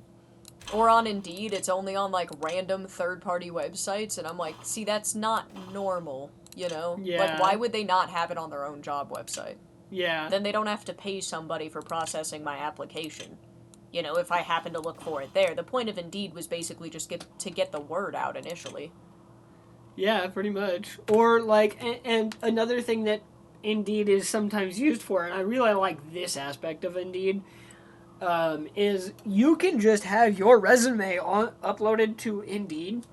Or on Indeed, it's only on, like, random third-party websites, and I'm like, see, that's not normal, you know? Yeah. Like, why would they not have it on their own job website? Yeah. Then they don't have to pay somebody for processing my application. You know, if I happen to look for it there. The point of Indeed was basically just to get the word out initially. Yeah, pretty much. Or, like, and another thing that Indeed is sometimes used for, and I really like this aspect of Indeed, is you can just have your resume uploaded to Indeed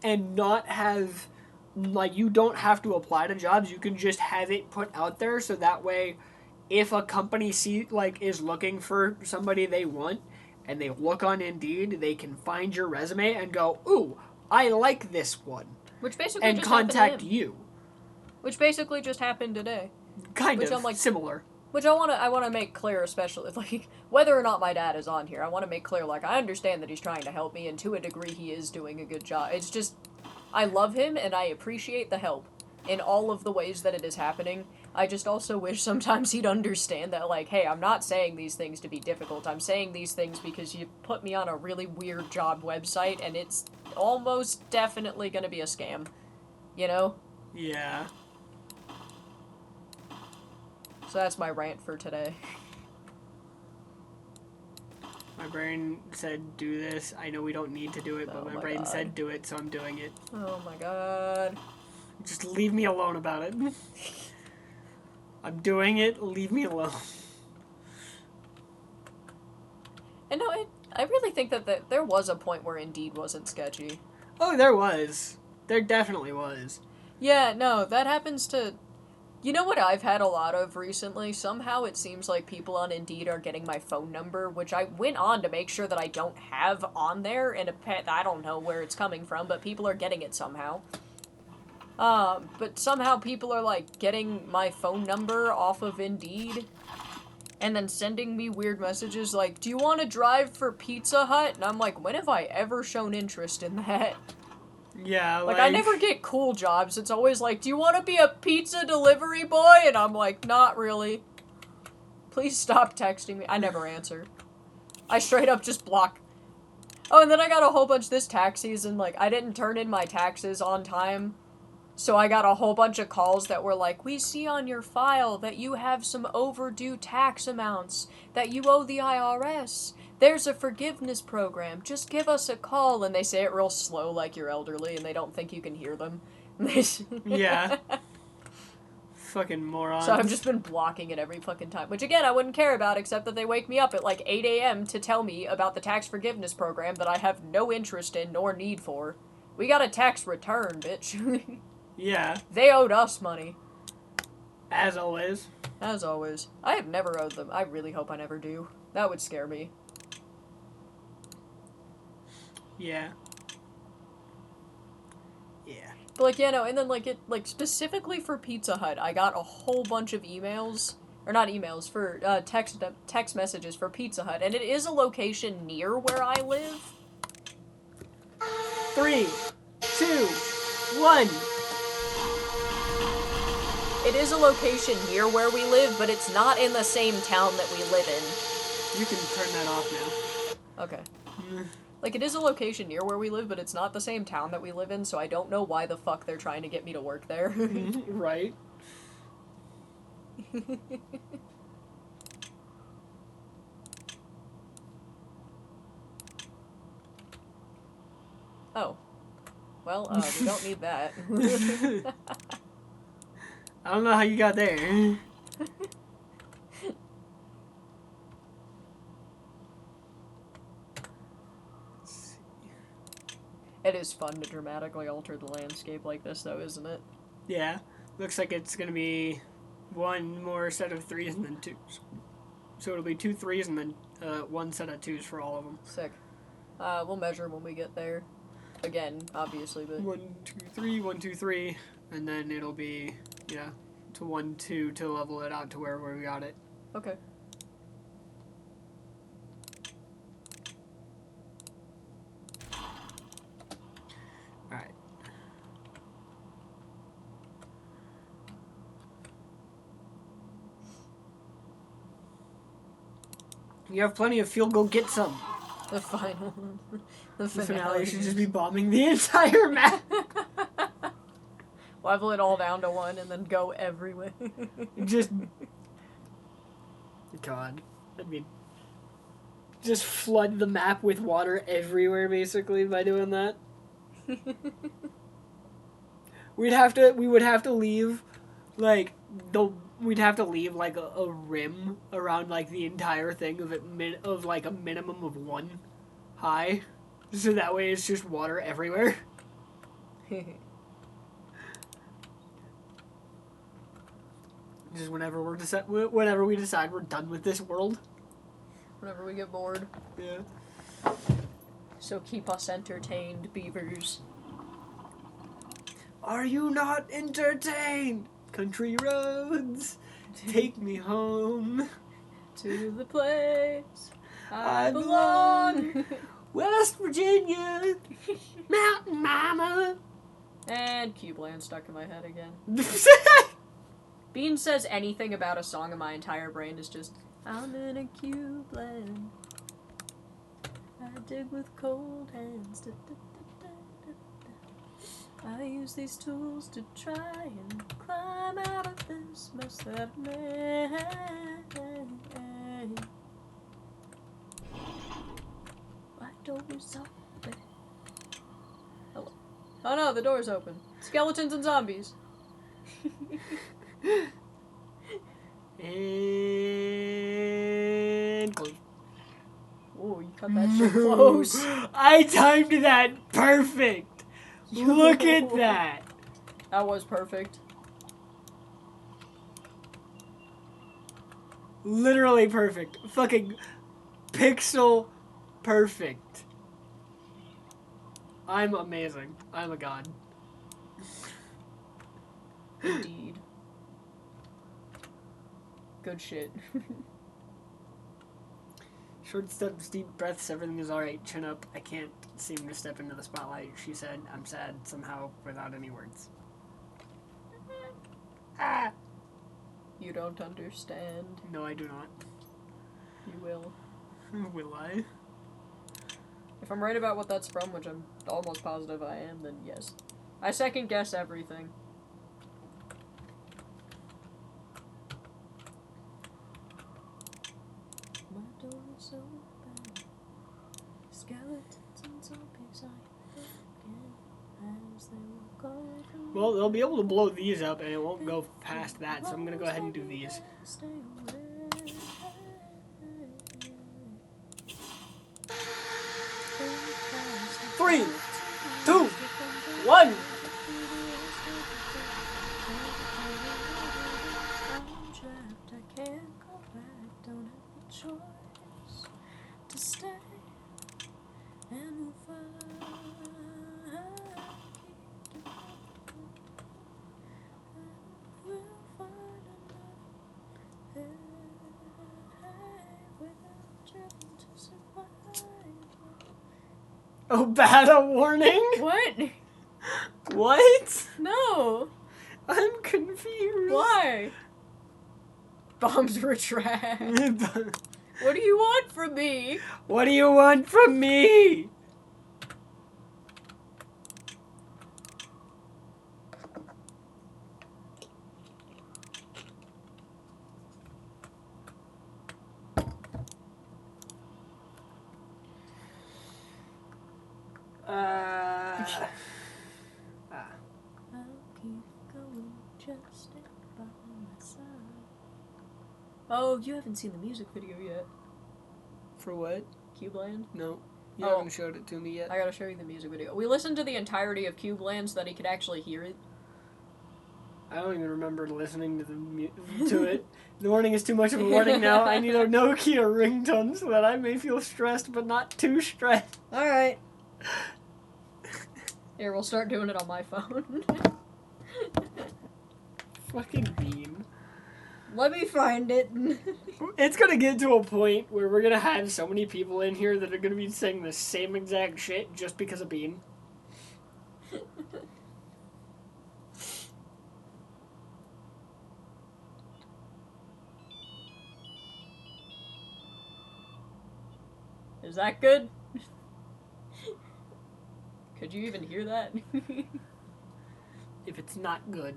and not have, like, you don't have to apply to jobs. You can just have it put out there so that way if a company is looking for somebody they want and they look on Indeed, they can find your resume and go, ooh, I like this one. Which basically and just contact you. Which basically just happened today. Kind of, like, similar. Which I want to make clear, especially, like, whether or not my dad is on here, I want to make clear, like, I understand that he's trying to help me, and to a degree he is doing a good job. It's just, I love him, and I appreciate the help in all of the ways that it is happening. I just also wish sometimes he'd understand that, like, hey, I'm not saying these things to be difficult. I'm saying these things because you put me on a really weird job website, and it's almost definitely gonna be a scam. You know? Yeah. So that's my rant for today. My brain said do this. I know we don't need to do it, but my brain said do it, so I'm doing it. Oh my god. Just leave me alone about it. I'm doing it, leave me alone. And no, I really think that there was a point where Indeed wasn't sketchy. Oh, there was. There definitely was. Yeah, no, that happens to... You know what I've had a lot of recently? Somehow it seems like people on Indeed are getting my phone number, which I went on to make sure that I don't have on there, and I don't know where it's coming from, but people are getting it somehow. But somehow people are, like, getting my phone number off of Indeed, and then sending me weird messages like, do you want to drive for Pizza Hut? And I'm like, when have I ever shown interest in that? Yeah, like, I never get cool jobs. It's always like, do you want to be a pizza delivery boy? And I'm like, not really. Please stop texting me. I never answer. I straight up just block. Oh, and then I got a whole bunch this tax season. Like, I didn't turn in my taxes on time. So I got a whole bunch of calls that were like, we see on your file that you have some overdue tax amounts that you owe the IRS. There's a forgiveness program. Just give us a call. And they say it real slow like you're elderly and they don't think you can hear them. Yeah. Fucking morons. So I've just been blocking it every fucking time. Which, again, I wouldn't care about, except that they wake me up at like 8 a.m. to tell me about the tax forgiveness program that I have no interest in nor need for. We got a tax return, bitch. Yeah. They owed us money. As always. As always. I have never owed them. I really hope I never do. That would scare me. Yeah. But, like, yeah, no, and then, like, specifically for Pizza Hut, I got a whole bunch of emails, or not emails, for, text messages for Pizza Hut, and it is a location near where I live. 3, 2, 1. It is a location near where we live, but it's not in the same town that we live in. You can turn that off now. Okay. Like, it is a location near where we live, but it's not the same town that we live in, so I don't know why the fuck they're trying to get me to work there. Right. Oh. Well, we don't need that. I don't know how you got there. It is fun to dramatically alter the landscape like this, though, isn't it? Yeah. Looks like it's gonna be one more set of 3s and then 2s. So it'll be 2 3s and then one set of 2s for all of them. Sick. We'll measure when we get there. Again, obviously, but... 1 2 3, 1 2 3, and then it'll be, yeah, to 1 2 to level it out to where we got it. Okay. Alright. You have plenty of fuel, go get some. The final one. The finale should just be bombing the entire map. Level it all down to 1 and then go everywhere. Just... God. I mean... Just flood the map with water everywhere, basically, by doing that. We would have to leave, like, we'd have to leave, like, a rim around, like, the entire thing of like, a minimum of 1 high. So that way it's just water everywhere. Just whenever we decide we're done with this world. Whenever we get bored. Yeah. So keep us entertained, beavers. Are you not entertained? Country roads, take me home. To the place I belong. West Virginia, Mountain Mama. And Cubeland stuck in my head again. Bean says anything about a song and my entire brain is just, I'm in a Cubeland. I dig with cold hands. Da, da, da, da, da. I use these tools to try and climb out of this mess that I've made. My door is open. Hello. Oh no, the door's open. Skeletons and zombies. And close. Oh, you cut that shit close. I timed that perfect. Look at that. That was perfect. Literally perfect. Fucking pixel perfect. I'm amazing. I'm a god. Indeed. Good shit. Short steps, deep breaths, everything is alright. Chin up. I can't seem to step into the spotlight, she said. I'm sad, somehow, without any words. Ah! You don't understand. No, I do not. You will. Will I? If I'm right about what that's from, which I'm almost positive I am, then yes. I second guess everything. Well, they'll be able to blow these up, and it won't go past that, so I'm gonna go ahead and do these. 3, 2, 1. Oh, bad a warning? What? What? No. I'm confused. Why? Bombs retract. What do you want from me? What do you want from me? Oh, you haven't seen the music video yet. For what? Cubeland? No. You haven't showed it to me yet. I gotta show you the music video. We listened to the entirety of Cubeland so that he could actually hear it. I don't even remember listening to it. The warning is too much of a warning now. I need a Nokia ringtone so that I may feel stressed, but not too stressed. Alright. Here, we'll start doing it on my phone. Fucking bean. Let me find it. It's gonna get to a point where we're gonna have so many people in here that are gonna be saying the same exact shit just because of Bean. Is that good? Could you even hear that? If it's not good,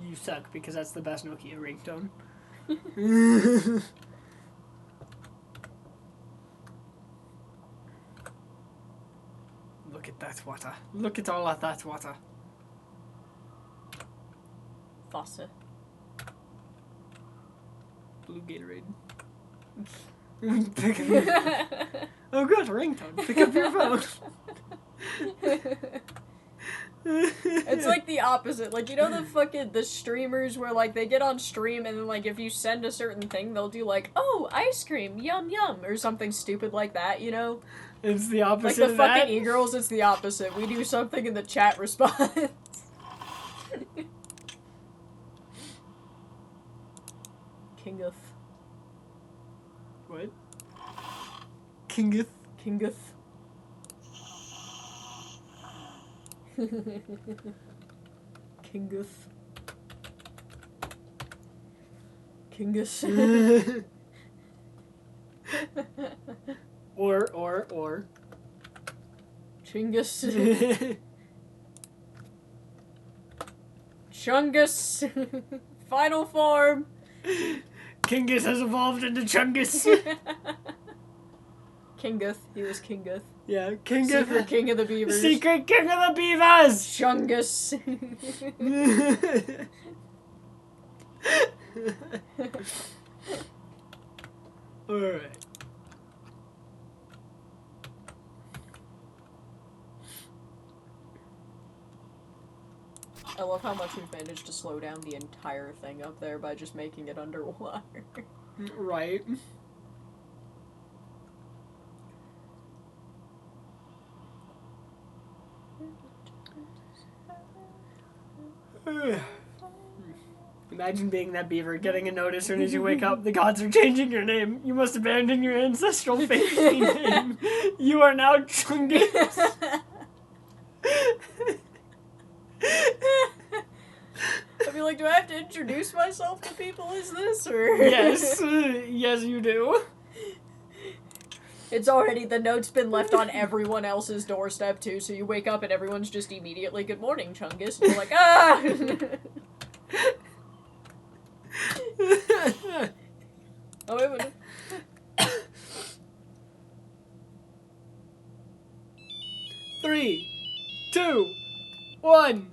you suck because that's the best Nokia ringtone. Look at that water. Look at all of that water. Fossa. Blue Gatorade. Pick up your... Oh good, ringtone. Pick up your phone. It's like the opposite. Like, you know the streamers where, like, they get on stream and then, like, if you send a certain thing, they'll do, like, oh, ice cream, yum yum, or something stupid like that, you know? It's the opposite like the of fucking that. e-girls, it's the opposite. We do something in the chat response. Kingeth. What? Kingeth? Kingeth. Kingeth. Kingus. or. Chingus. Chungus. Final form. Kingus has evolved into Chungus. Kingeth. He was Kingeth. Yeah, Kingeth. Secret King of the Beavers. Secret King of the Beavers! Chungus. Alright. I love how much we've managed to slow down the entire thing up there by just making it underwater. Right. Imagine being that beaver, getting a notice as soon as you wake up, the gods are changing your name. You must abandon your ancestral faith name. You are now Chungus. I'd be like, do I have to introduce myself to people as this, or? Yes. Yes, you do. It's already, the note's been left on everyone else's doorstep, too, so you wake up and everyone's just immediately, good morning, Chungus, and you're like, ah! Oh, wait a minute. 3, 2, 1.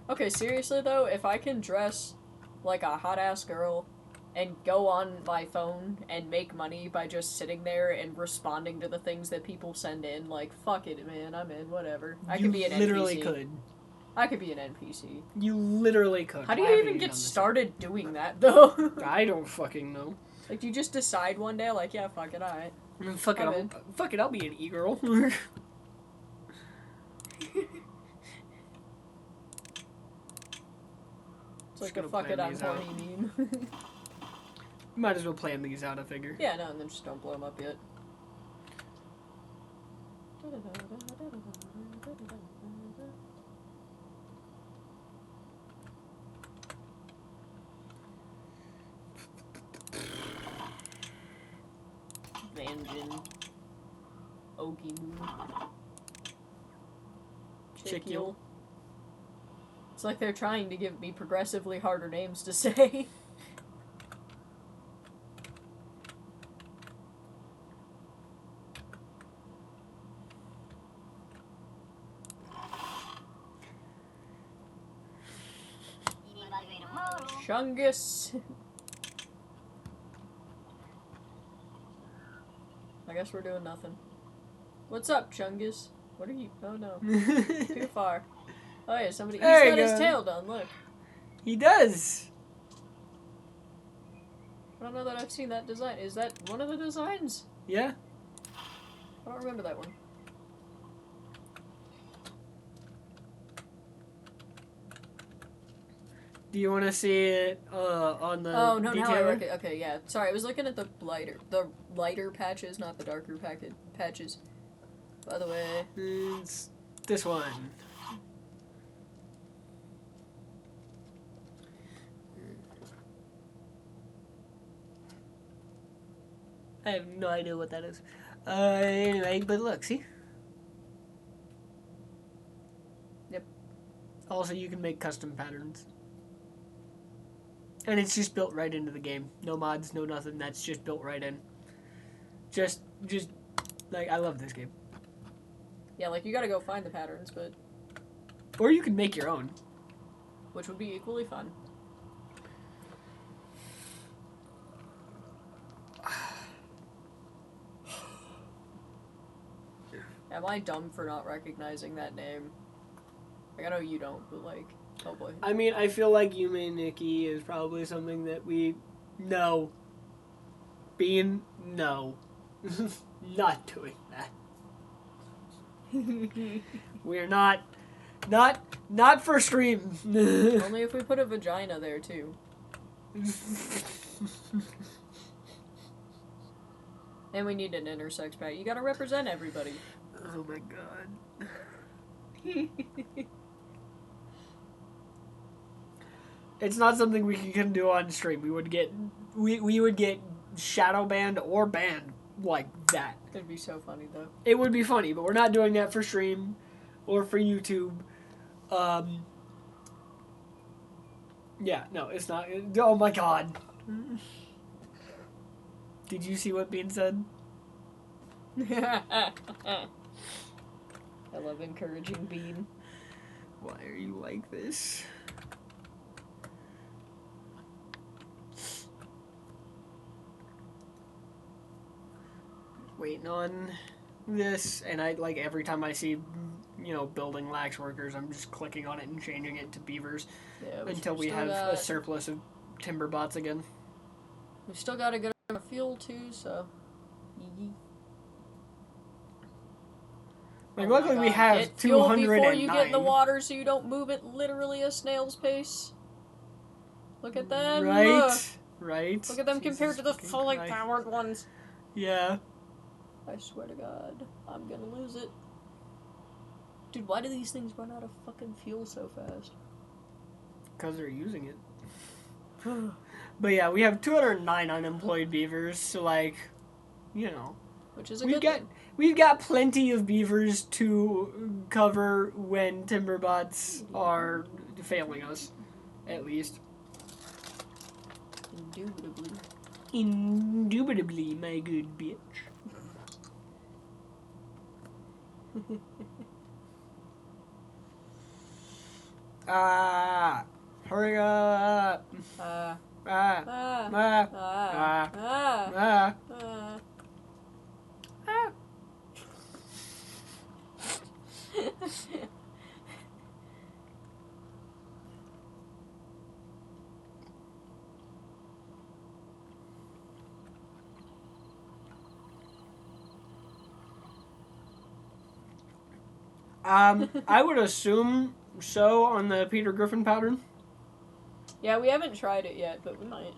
Okay, seriously though, if I can dress like a hot ass girl and go on my phone and make money by just sitting there and responding to the things that people send in, like, fuck it, man, I'm in, whatever. I could be an NPC. You literally could. I could be an NPC. You literally could. How do you even get started doing that, though? I don't fucking know. Like, you just decide one day, like, yeah, fuck it, alright. Fuck it, I'll be an e-girl. It's like a fuck it, I'm horny meme. Might as well plan these out, I figure. Yeah, no, and then just don't blow them up yet. Vanjin. Ogimu. Chikyul. It's like they're trying to give me progressively harder names to say. Chungus. I guess we're doing nothing. What's up, Chungus? What are you? Oh no. Too far. Oh yeah, somebody. He's got his tail done, look. He does. I don't know that I've seen that design. Is that one of the designs? Yeah. I don't remember that one. Do you want to see it on the Oh, no, detailer? now I work it. Okay, yeah. Sorry, I was looking at the lighter patches, not the darker patches. By the way. It's this one. I have no idea what that is. Anyway, but look, see? Yep. Also, you can make custom patterns. And it's just built right into the game. No mods, no nothing. That's just built right in. Just, like, I love this game. Yeah, like, you gotta go find the patterns, but... Or you can make your own. Which would be equally fun. Am I dumb for not recognizing that name? Like, I know you don't, but, like, oh boy. I mean, I feel like Yume Nikki is probably something that we know. No. Not doing that. We're not for stream. Only if we put a vagina there, too. And we need an intersex pack. You gotta represent everybody. Oh my god. It's not something we can do on stream. We would get shadow banned or banned like that. It'd be so funny though. It would be funny, but we're not doing that for stream or for YouTube. Yeah, no, it's not. Oh my god. Did you see what Bean said? I love encouraging Bean. Why are you like this? Waiting on this, and I like every time I see, building lax workers, I'm just clicking on it and changing it to beavers until we have a surplus of timber bots again. We've still got a good amount of fuel too, so. Like, luckily we have 209. Before you get in the water, so you don't move at literally a snail's pace. Look at them. Right. Look at them compared to the fully powered ones. Yeah. I swear to God, I'm gonna lose it. Dude, why do these things run out of fucking fuel so fast? Because they're using it. But yeah, we have 209 unemployed beavers, so like, We which is a good thing. We've got plenty of beavers to cover when Timberbots are failing us, at least. Indubitably. Indubitably, my good bitch. Hurry up. I would assume so on the Peter Griffin pattern. Yeah, we haven't tried it yet, but we might.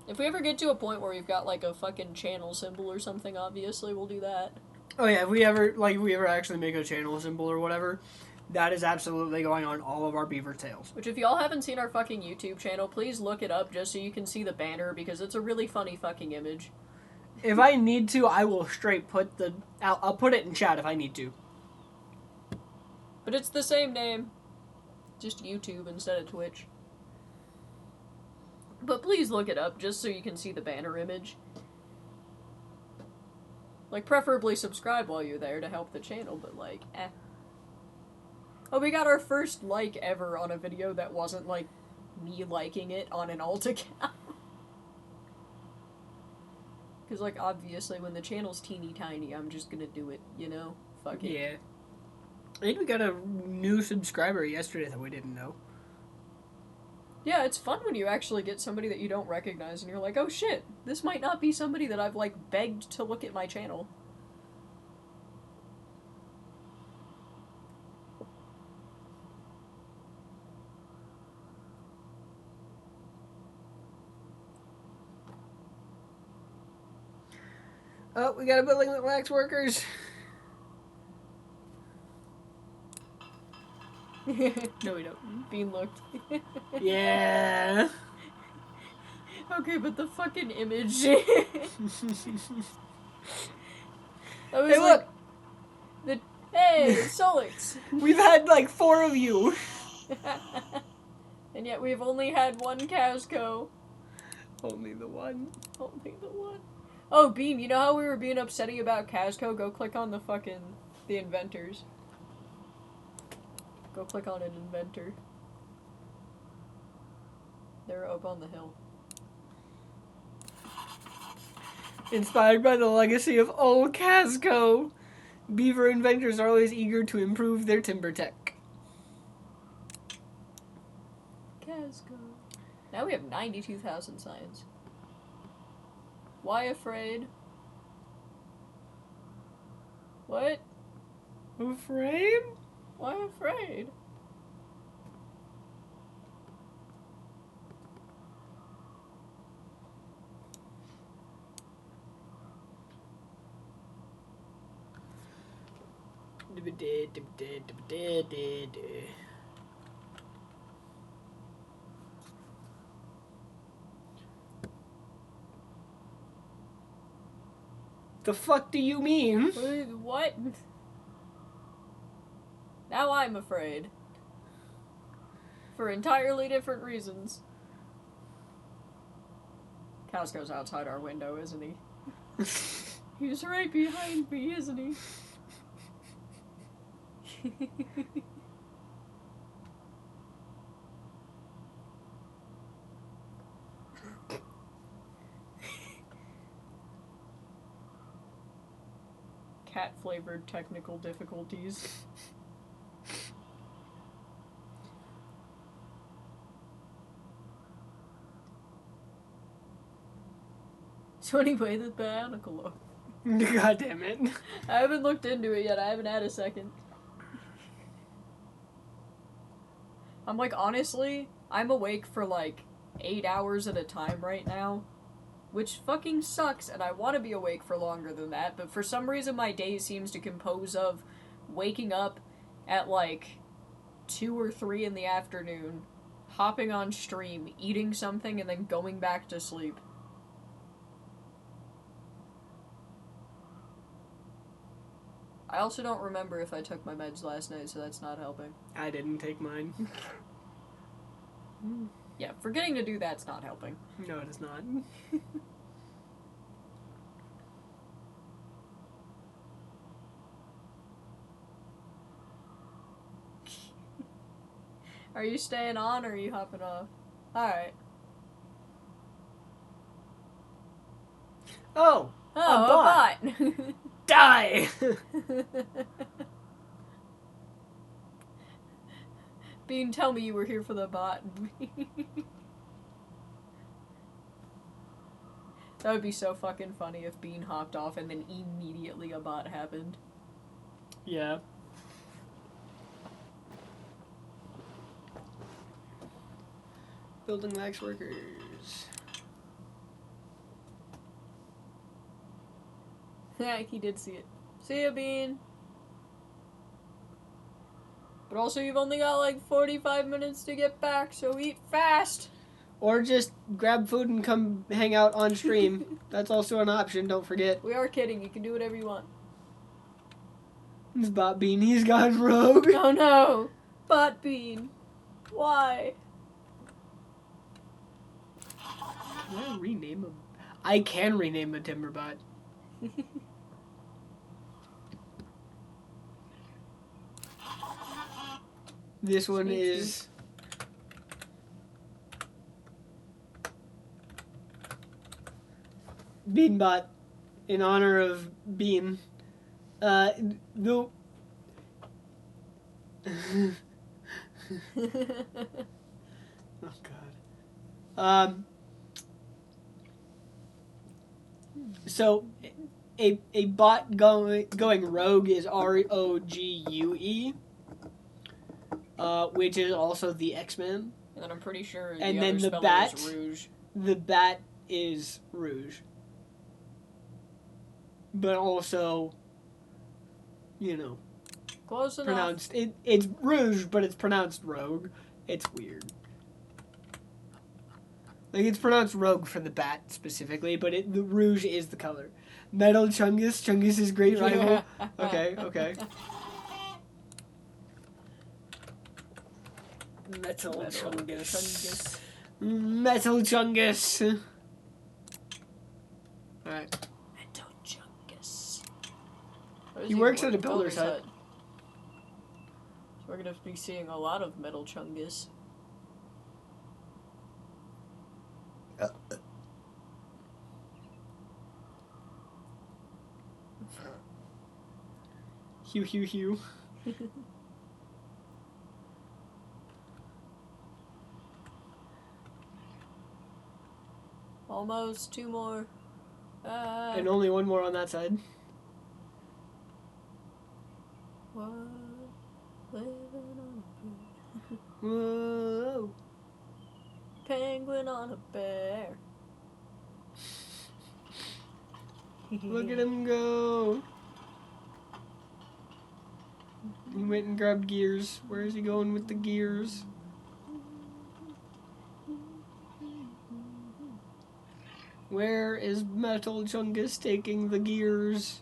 If we ever get to a point where we've got like a fucking channel symbol or something, obviously we'll do that. Oh yeah, if we ever actually make a channel symbol or whatever, that is absolutely going on all of our beaver tails. Which, if y'all haven't seen our fucking YouTube channel, please look it up just so you can see the banner, because it's a really funny fucking image. If I need to, I will straight put I'll put it in chat if I need to. But it's the same name. Just YouTube instead of Twitch. But please look it up just so you can see the banner image. Like, preferably subscribe while you're there to help the channel, but like, eh. Oh, we got our first like ever on a video that wasn't like me liking it on an alt account. Because, like, obviously when the channel's teeny tiny, I'm just gonna do it, you know? Fuck it. Yeah. I think we got a new subscriber yesterday that we didn't know. Yeah, it's fun when you actually get somebody that you don't recognize and you're like, oh shit, this might not be somebody that I've, like, begged to look at my channel. Oh, we got a building that lacks workers. No, we don't. Bean looked. Yeah. Okay, but the fucking image. Hey, like, look! Hey, Solix! We've had like 4 of you. And yet we've only had one Casco. Only the one. Only the one. Oh, Beam, you know how we were being upsetty about Casco? Go click on the inventors. Go click on an inventor. They're up on the hill. Inspired by the legacy of old Casco, beaver inventors are always eager to improve their timber tech. Casco. Now we have 92,000 science. Why afraid? What? Afraid? Why afraid? The fuck do you mean? What? Now I'm afraid. For entirely different reasons. Casco's outside our window, isn't he? He's right behind me, isn't he? Cat-flavored technical difficulties. So anyway, the Bionicle. God damn it. I haven't looked into it yet. I haven't had a second. I'm like, honestly, I'm awake for like 8 hours at a time right now. Which fucking sucks, and I want to be awake for longer than that, but for some reason my day seems to compose of waking up at like 2 or 3 in the afternoon, hopping on stream, eating something, and then going back to sleep. I also don't remember if I took my meds last night, so that's not helping. I didn't take mine. Yeah, forgetting to do that's not helping. No, it is not. Are you staying on or are you hopping off? Alright. Oh! Oh, a bot! Die! Bean, tell me you were here for the bot. That would be so fucking funny if Bean hopped off and then immediately a bot happened. Yeah. Building wax workers. Yeah, he did see it. See ya, Bean. But also, you've only got like 45 minutes to get back, so eat fast! Or just grab food and come hang out on stream. That's also an option, don't forget. We are kidding, you can do whatever you want. This Bot Bean, he's gone rogue. Oh no! Bot Bean. Why? Can I rename him? I can rename a Timberbot. This one is... Beanbot, in honor of Bean. The... oh, God. So, a bot going rogue is ROGUE, which is also the X-Men. And then I'm pretty sure and the then other the spelling bat is Rouge. The bat is Rouge. But also, you know, close enough. Pronounced it's Rouge, but it's pronounced Rogue. It's weird. Like, it's pronounced Rogue for the bat specifically, but the Rouge is the color. Metal Chungus. Chungus is great rival. Okay. Metal Chungus. Metal Chungus. Alright. Metal Chungus. He works at a builder's hut. So we're gonna be seeing a lot of Metal Chungus. Hugh. Almost 2 more. And only 1 more on that side. What? Living on a bear. Whoa. Penguin on a bear. Look at him go. He went and grabbed gears. Where is he going with the gears? Where is Metal Chungus taking the gears?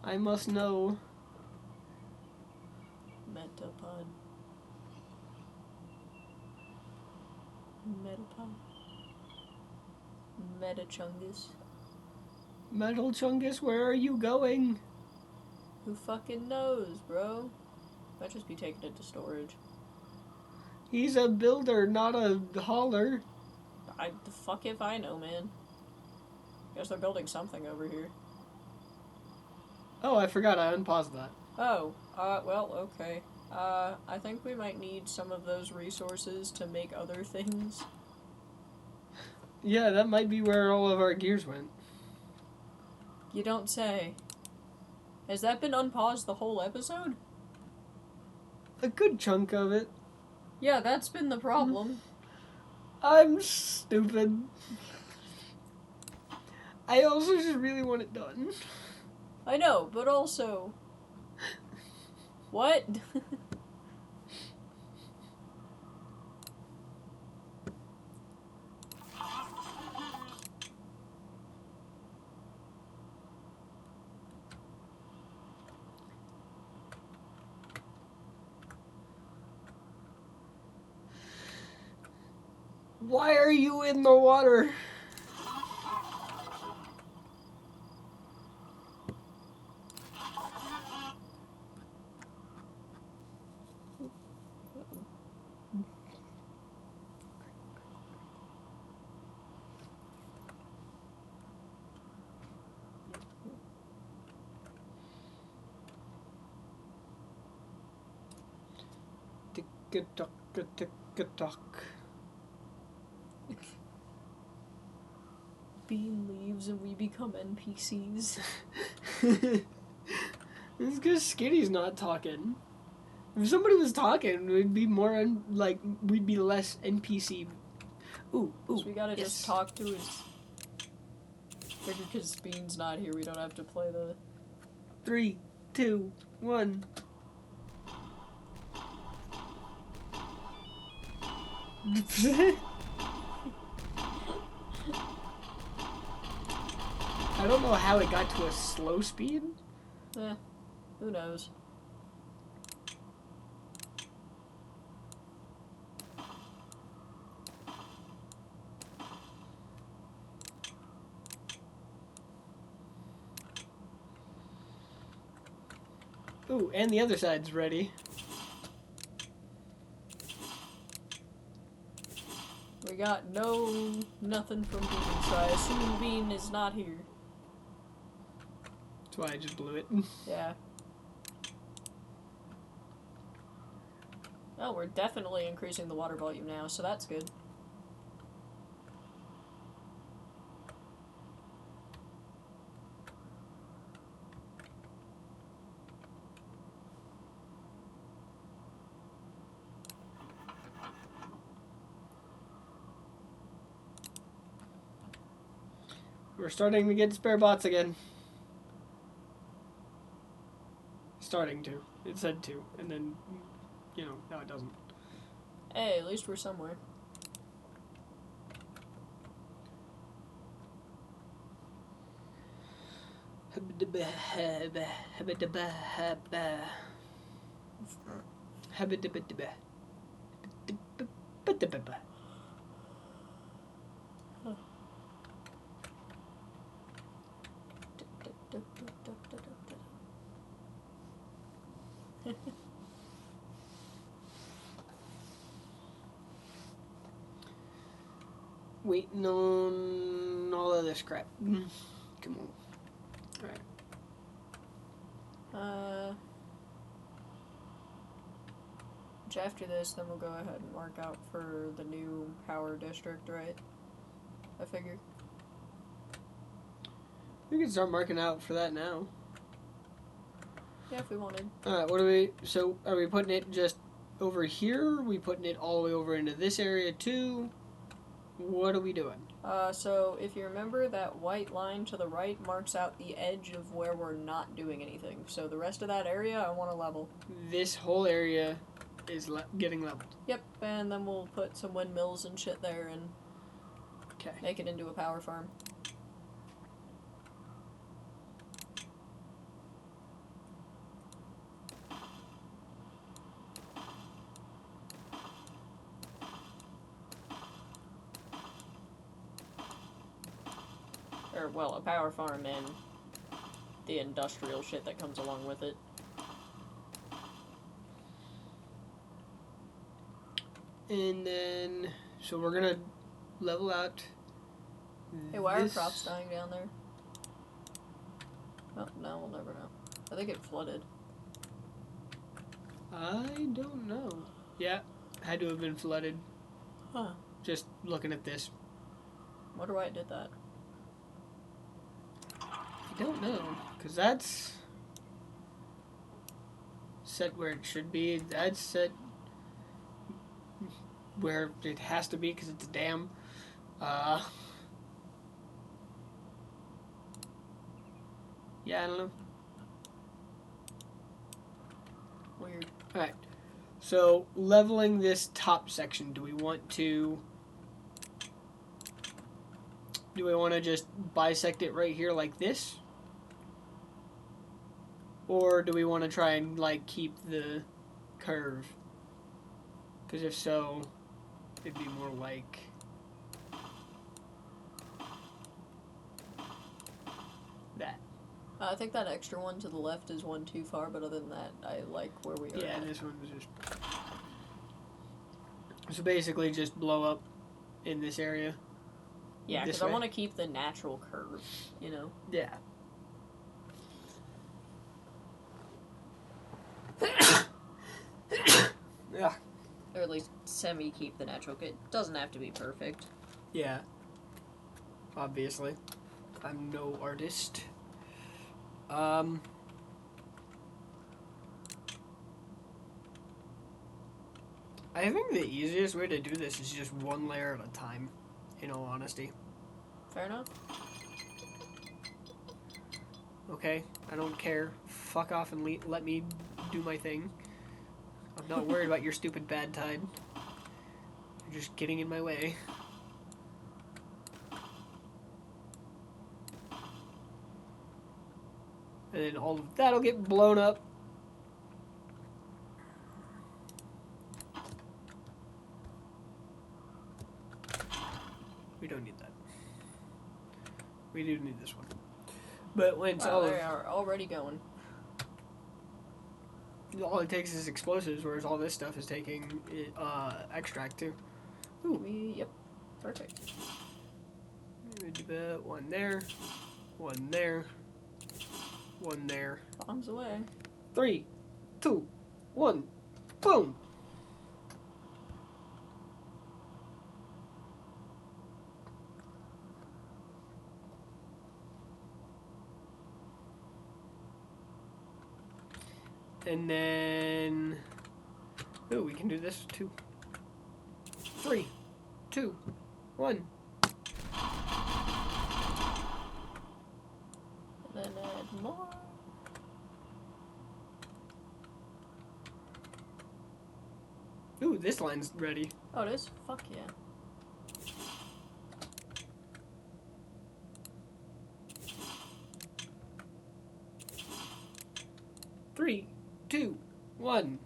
I must know. Metapod. Metapod. Metachungus. Metal Chungus, where are you going? Who fucking knows, bro? Might just be taking it to storage. He's a builder, not a hauler. The fuck if I know, man. Guess they're building something over here. Oh, I forgot I unpaused that. Oh, well, okay. I think we might need some of those resources to make other things. Yeah, that might be where all of our gears went. You don't say. Has that been unpaused the whole episode? A good chunk of it. Yeah, that's been the problem. I'm stupid. I also just really want it done. I know, but also... What? Why are you in the water? Tick-a-tock. Bean leaves and we become NPCs. It's because Skinny's not talking. If somebody was talking, we'd be more we'd be less NPC. Ooh, so we gotta just talk to his. Because Bean's not here, we don't have to play the. 3, 2, 1. I don't know how it got to a slow speed. Who knows? Ooh, and the other side's ready. We got nothing from Bean, so I assume Bean is not here. That's why I just blew it. Yeah. Oh, we're definitely increasing the water volume now, so that's good. We're starting to get spare bots again. Starting to. It said to, and then, now it doesn't. Hey, at least we're somewhere. Waiting on all of this crap. Come on. Alright. After this, then we'll go ahead and mark out for the new power district, right? I figure. We can start marking out for that now. Yeah, if we wanted. Alright, so are we putting it just over here? Are we putting it all the way over into this area too? What are we doing? So if you remember, that white line to the right marks out the edge of where we're not doing anything. So the rest of that area, I want to level. This whole area is getting leveled. Yep, and then we'll put some windmills and shit there and make it into a power farm. Or, well, a power farm and the industrial shit that comes along with it. And then, so we're gonna level out. Hey, why are crops dying down there? Oh, no, we'll never know. I think it flooded. I don't know. Yeah, had to have been flooded. Huh. Just looking at this. Wonder why it did that. I don't know, because that's set where it should be. That's set where it has to be because it's a dam. Yeah, I don't know. Weird. Alright, so leveling this top section, do we want to just bisect it right here like this? Or do we want to try and, keep the curve? Because if so, it'd be more like I think that extra one to the left is one too far, but other than that, I like where we are Yeah, at. this one was just... So basically just blow up in this area. Yeah, because I want to keep the natural curve, you know? Yeah. Yeah. Or at least semi-keep the natural. It doesn't have to be perfect. Yeah. Obviously. I'm no artist. I think the easiest way to do this is just one layer at a time, in all honesty. Fair enough. Okay, I don't care. Fuck off and let me do my thing. I'm not worried about your stupid bad tide. You're just getting in my way. And then all of that'll get blown up. We don't need that. We do need this one. But when it's wow, they are already going. All it takes is explosives, whereas all this stuff is taking extract too. Ooh. Yep. Perfect. One there. One there. One there. Bombs away. 3, 2, 1, boom! And then... Ooh, we can do this too. 3, 2, 1. And then add more. Ooh, this line's ready. Oh, it is? Fuck yeah. Three, 2, 1.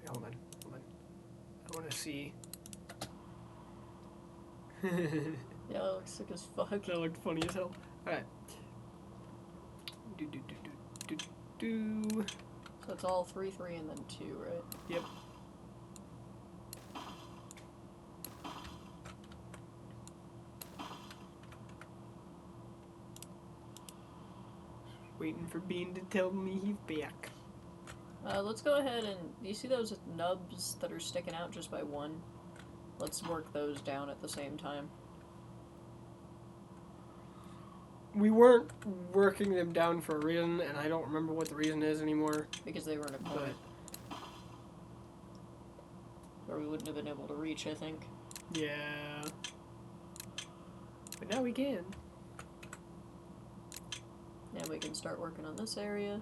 Wait, hold on. I want to see. Yeah, that looks sick as fuck. That looked funny as hell. Alright. Do. So it's all 3, 3, and then 2, right? Yep. Waiting for Bean to tell me he's back. Let's go ahead and... Do you see those nubs that are sticking out just by one? Let's work those down at the same time. We weren't working them down for a reason, and I don't remember what the reason is anymore. Because they were in a point where we wouldn't have been able to reach, I think. Yeah. But now we can. Now we can start working on this area.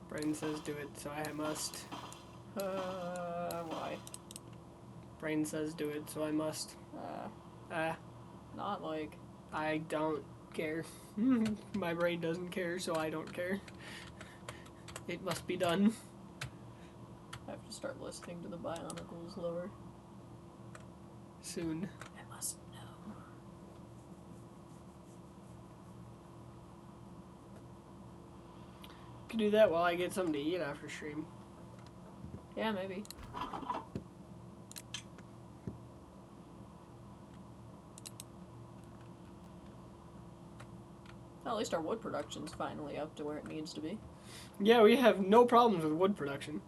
Brain says do it, so I must. Why? Brain says do it, so I must. Not like... I don't care. My brain doesn't care, so I don't care. It must be done. I have to start listening to the bionicles lower. Soon. I must know. Could do that while I get something to eat after stream. Yeah, maybe. Well, at least our wood production's finally up to where it needs to be. Yeah, we have no problems with wood production.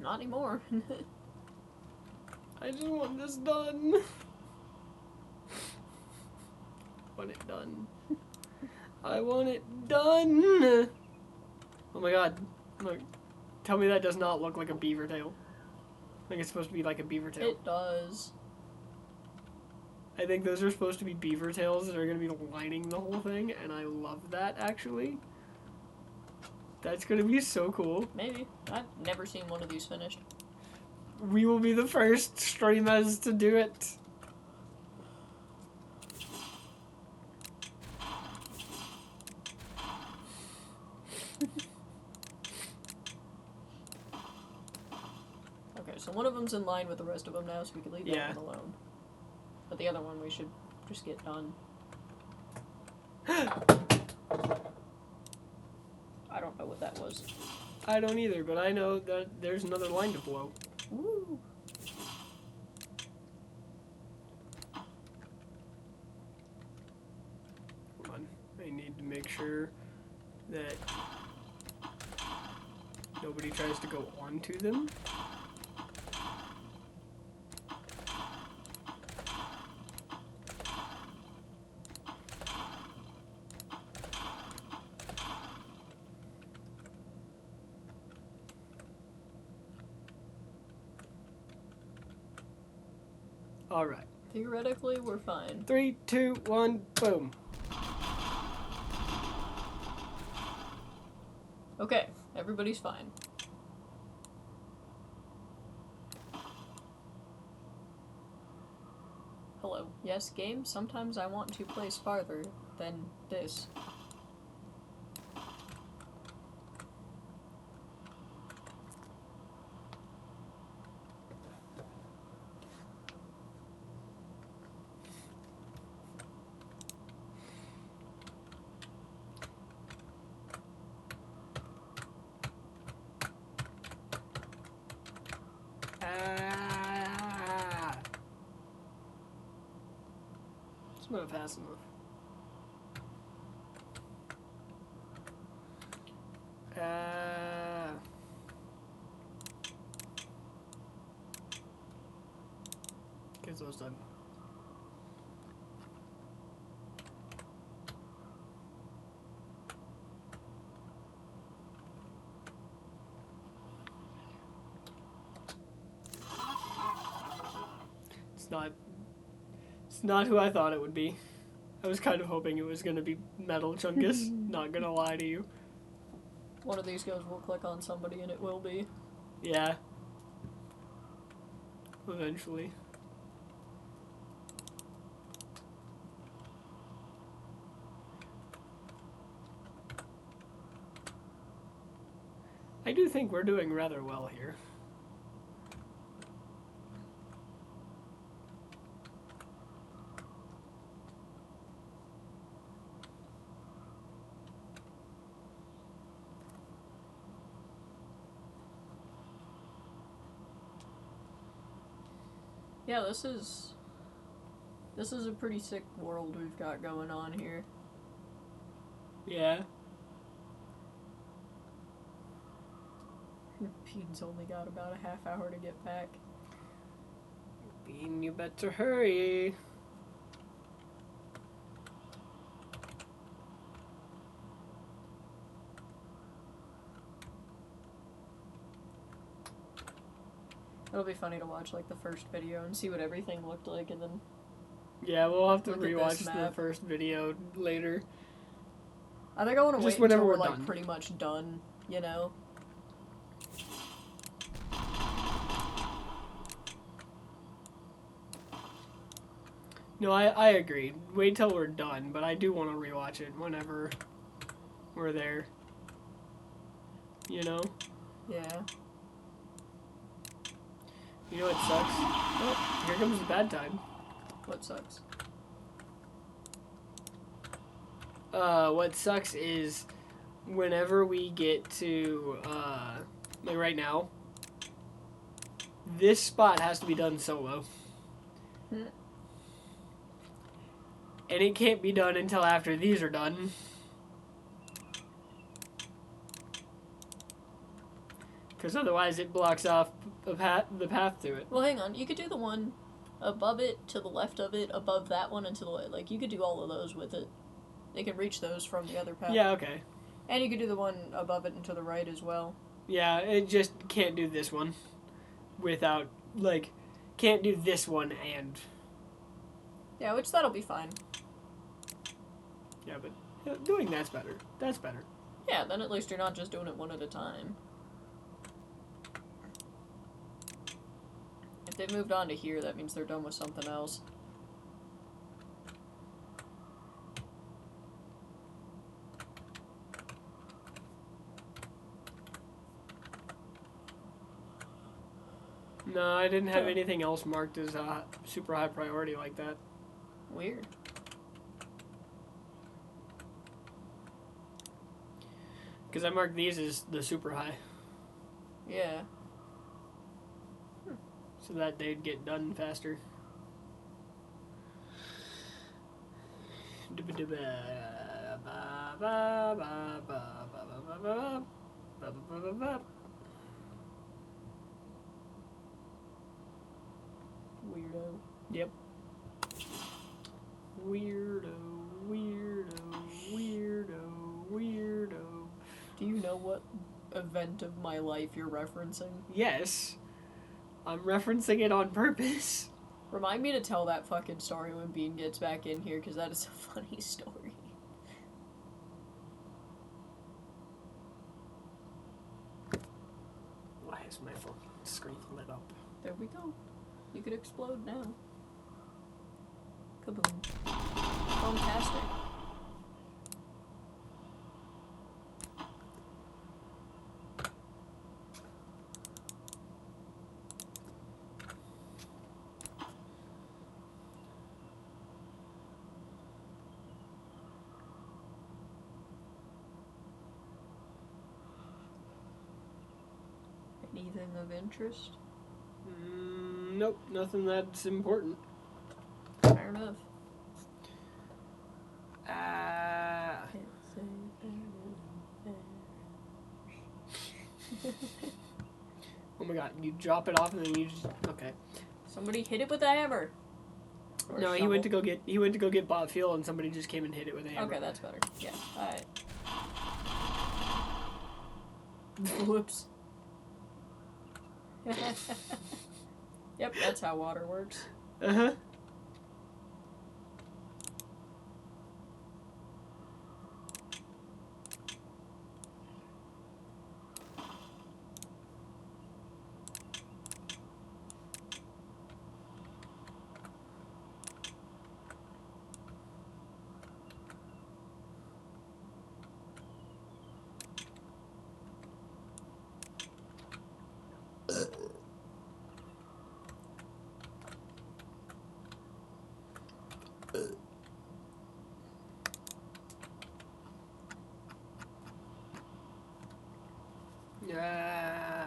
Not anymore. I just want this done. Want it done. I want it done. Oh my god. Look. Tell me that does not look like a beaver tail. I think it's supposed to be like a beaver tail. It does. I think those are supposed to be beaver tails that are going to be lining the whole thing, and I love that, actually. That's going to be so cool. Maybe. I've never seen one of these finished. We will be the first streamers to do it. Okay, so one of them's in line with the rest of them now, so we can leave that one alone. But the other one we should just get done. I don't know what that was. I don't either, but I know that there's another line to blow. Woo! Come on. I need to make sure that nobody tries to go onto them. All right. Theoretically, we're fine. 3, 2, 1, boom. Okay, everybody's fine. Hello. Yes, game, sometimes I want to place farther than this. It's not fast enough. Get those done. It's not who I thought it would be. I was kind of hoping it was going to be Metal Chungus, not gonna lie to you. One of these guys will click on somebody and it will be. Yeah. Eventually. I do think we're doing rather well here. Yeah, this is a pretty sick world we've got going on here. Yeah. Bean's only got about a half hour to get back. Bean, you better hurry. It'll be funny to watch like the first video and see what everything looked like, and then yeah, we'll have to look rewatch the first video later. I think I want to wait until we're like pretty much done, you know. No, I agree. Wait till we're done, but I do want to rewatch it whenever we're there. You know? Yeah. You know what sucks? Oh, here comes the bad time. What sucks? What sucks is whenever we get to, like right now, this spot has to be done solo. And it can't be done until after these are done. Because otherwise it blocks off the path to it. Well, hang on. You could do the one above it, to the left of it, above that one, and to the right. Like, you could do all of those with it. They can reach those from the other path. Yeah, okay. And you could do the one above it and to the right as well. Yeah, it just can't do this one without, like, can't do this one and... Yeah, which that'll be fine. Yeah, but doing that's better. That's better. Yeah, then at least you're not just doing it one at a time. If they've moved on to here, that means they're done with something else. No, I didn't have anything else marked as super high priority like that. Weird. Because I marked these as the super high. Yeah. So that they'd get done faster. Weirdo. Yep. Weirdo, weirdo, weirdo, weirdo. Do you know what event of my life you're referencing? Yes. I'm referencing it on purpose. Remind me to tell that fucking story when Bean gets back in here, because that is a funny story. Why is my phone screen lit up? There we go. You could explode now. Kaboom. Fantastic. Anything of interest? Nope, nothing that's important. Fair enough. Oh my god, you drop it off and then you just okay. Somebody hit it with a hammer. Or No, a he went to go get bot fuel and somebody just came and hit it with a hammer. Okay, that's better. Yeah. Alright. Whoops. Yep, that's how water works. Uh-huh. Yeah.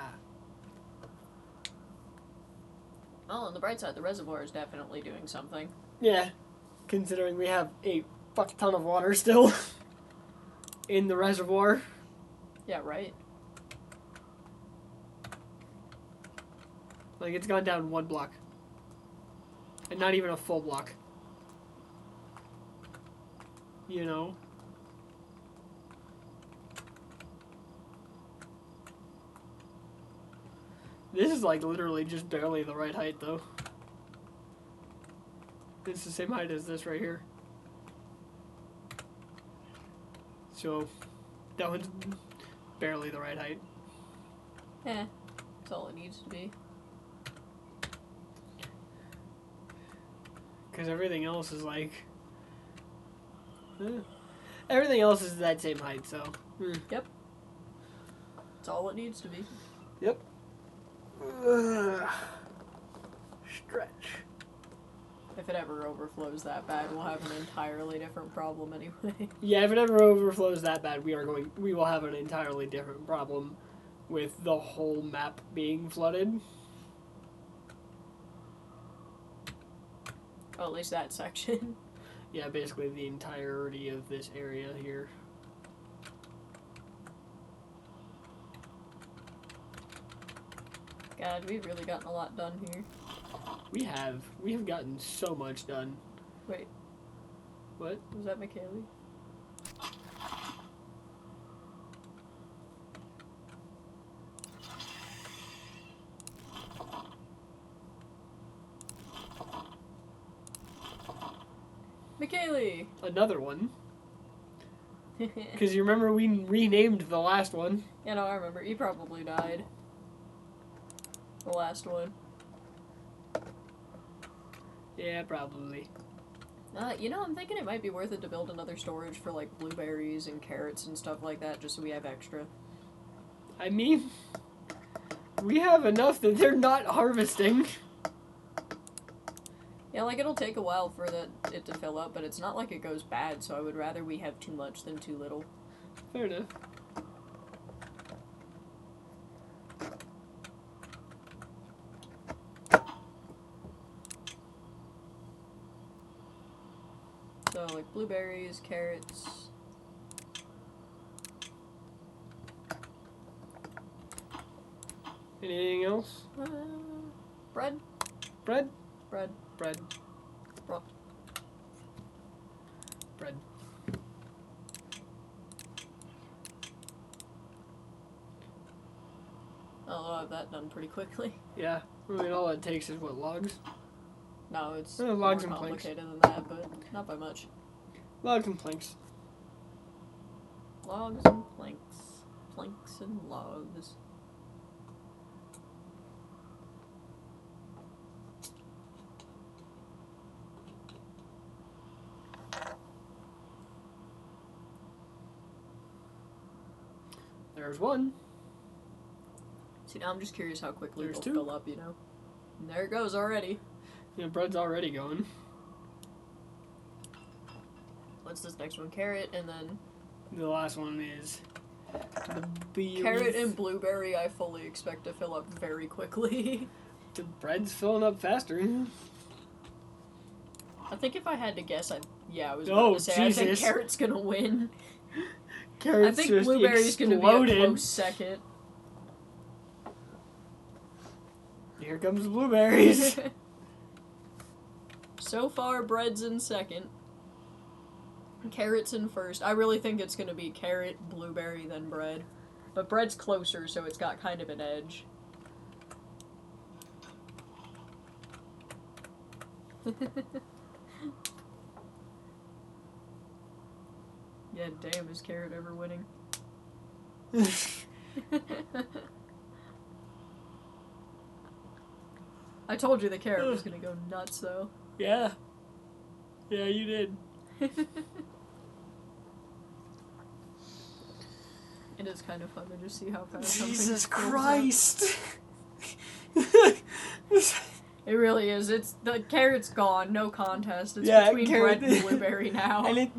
Oh, on the bright side, the reservoir is definitely doing something. Yeah. Considering we have a fuck ton of water still in the reservoir. Yeah, right? Like, it's gone down 1 block. And not even a full block. You know? This is, like, literally just barely the right height, though. It's the same height as this right here. So, that one's barely the right height. Eh. That's all it needs to be. Because everything else is like... everything else is that same height, so... Yep. That's all it needs to be. Yep. Stretch. If it ever overflows that bad, we'll have an entirely different problem anyway. Yeah, if it ever overflows that bad, we will have an entirely different problem with the whole map being flooded. Oh, at least that section. Yeah, basically the entirety of this area here. God, we've really gotten a lot done here. We have gotten so much done. Wait. What? Was that McKaylee? McKaylee! Another one. Because you remember we renamed the last one. Yeah, no, I remember. He probably died. The last one. Yeah, probably. You know, I'm thinking it might be worth it to build another storage for, like, blueberries and carrots and stuff like that, just so we have extra. I mean, We have enough that they're not harvesting. Yeah, like, it'll take a while for it to fill up, but it's not like it goes bad, so I would rather we have too much than too little. Fair enough. So, like, blueberries, carrots. Anything else? Bread? Bread? Bread. Bread. Bread. I'll have that done pretty quickly. Yeah. I mean, all it takes is what, logs? No, it's logs more and planks. complicated than that, but not by much. Logs and planks. Logs and planks. Planks and logs. There's one. See, now I'm just curious how quickly There's it'll two. fill up, you know? And there it goes already. Yeah, bread's already going. What's this next one? Carrot, and then... The last one is the berries. Carrot and blueberry I fully expect to fill up very quickly. The bread's filling up faster. I think if I had to guess, I was about to say, Jesus. I think carrot's gonna win. Carrot's I think just blueberry's gonna be a close second. Here comes the blueberries. So far, bread's in second. Carrot's in first. I really think it's gonna be carrot, blueberry, then bread. But bread's closer, so it's got kind of an edge. Yeah, damn, is carrot ever winning? I told you the carrot was gonna go nuts, though. Yeah. Yeah, you did. It is kind of fun to just see how fast Jesus Christ! It really is. The carrot's gone. No contest. It's Yeah, between bread and blueberry now. And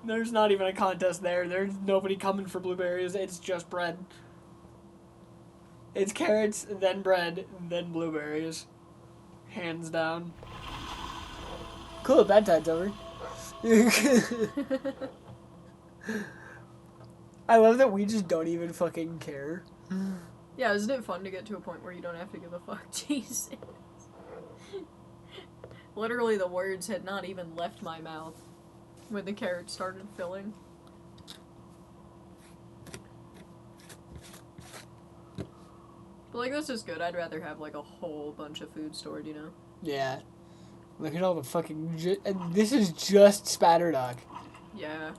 there's not even a contest there. There's nobody coming for blueberries. It's just bread. It's carrots, then bread, then blueberries. Hands down. Cool, bedtime's over. I love that we just don't even fucking care. Yeah, isn't it fun to get to a point where you don't have to give a fuck? Jesus. Literally, the words had not even left my mouth when the carrot started filling. But, like, this is good. I'd rather have, like, a whole bunch of food stored, you know? Yeah. Look at all the fucking... and this is just spatterdock. Yeah.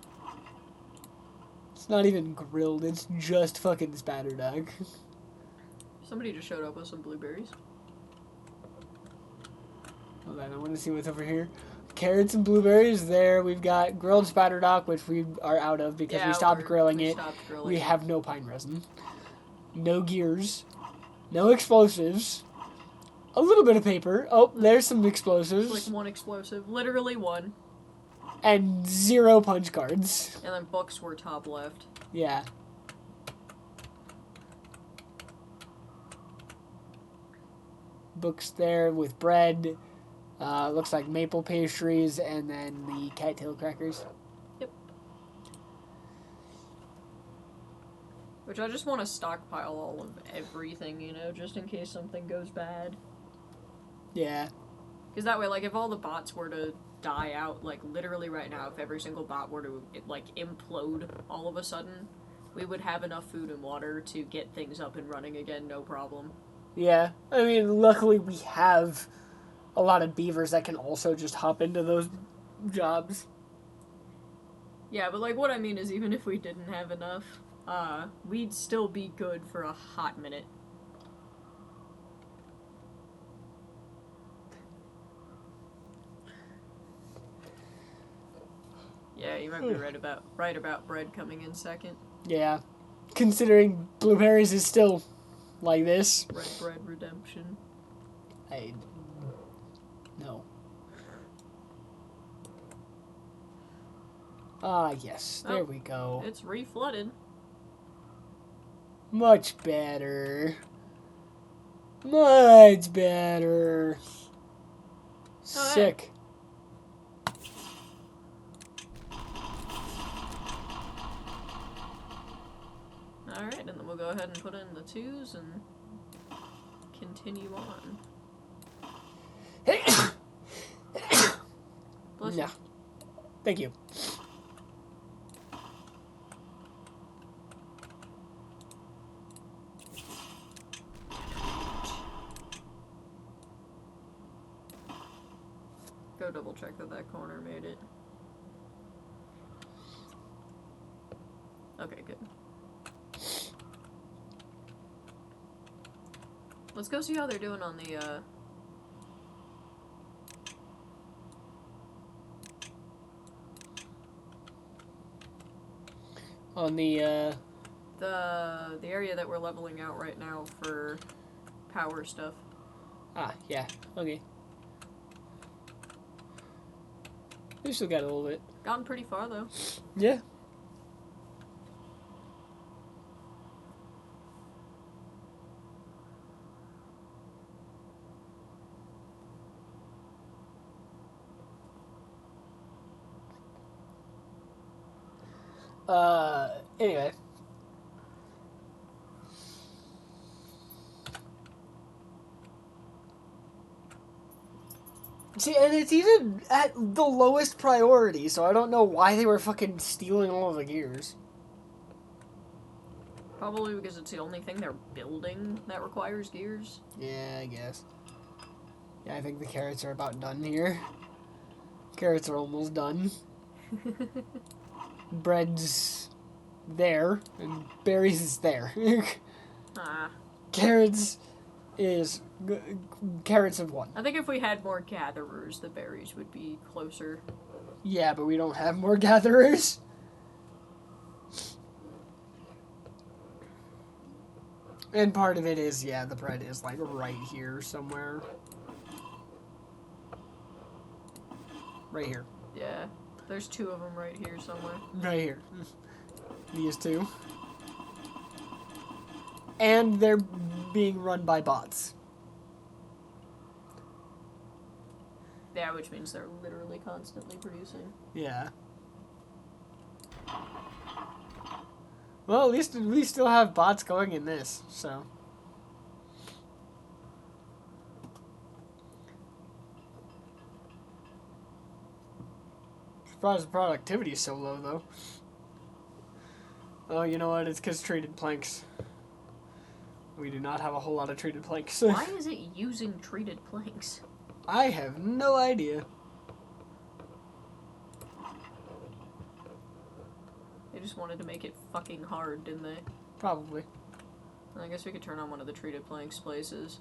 It's not even grilled. It's just fucking spatterdock. Somebody just showed up with some blueberries. Hold on, I want to see what's over here. Carrots and blueberries there. We've got grilled spatterdock, which we are out of because we stopped grilling it. We have no pine resin. No gears. No explosives. A little bit of paper. Oh, there's some explosives. Like one explosive. Literally one. And 0 punch cards. And then books were top left. Yeah. Books there with bread. Looks like maple pastries and then the cattail crackers. Yep. Which I just want to stockpile all of everything, you know, just in case something goes bad. Yeah. Because that way, like, if all the bots were to die out, like, literally right now, if every single bot were to, like, implode all of a sudden, we would have enough food and water to get things up and running again, no problem. Yeah. I mean, luckily we have a lot of beavers that can also just hop into those jobs. Yeah, but, like, what I mean is even if we didn't have enough, we'd still be good for a hot minute. Yeah, you might be right about bread coming in second. Yeah. Considering blueberries is still Like this? Red bread redemption. No. Ah, yes. There we go. It's reflooded. Much better. Much better. Sick. Alright, and then we'll go ahead and put in the 2s and continue on. Bless you. Thank you. Go double check that corner made it. Okay, good. Let's go see how they're doing on the, On the area that we're leveling out right now for power stuff. Ah, yeah. Okay. We still got a little bit. Gotten pretty far, though. Yeah. Anyway. See, and it's even at the lowest priority, so I don't know why they were fucking stealing all of the gears. Probably because it's the only thing they're building that requires gears. Yeah, I guess. Yeah, I think the carrots are about done here. Carrots are almost done. Bread's there, and berries is there. Carrots is... carrots have won. I think if we had more gatherers, the berries would be closer. Yeah, but we don't have more gatherers. And part of it is, yeah, the bread is, like, right here somewhere. Right here. Yeah. There's 2 of them right here somewhere. Right here. These 2. And they're being run by bots. Yeah, which means they're literally constantly producing. Yeah. Well, at least we still have bots going in this, so. Surprised the productivity is so low, though. Oh, you know what? It's because treated planks. We do not have a whole lot of treated planks. Why is it using treated planks? I have no idea. They just wanted to make it fucking hard, didn't they? Probably. I guess we could turn on one of the treated planks places.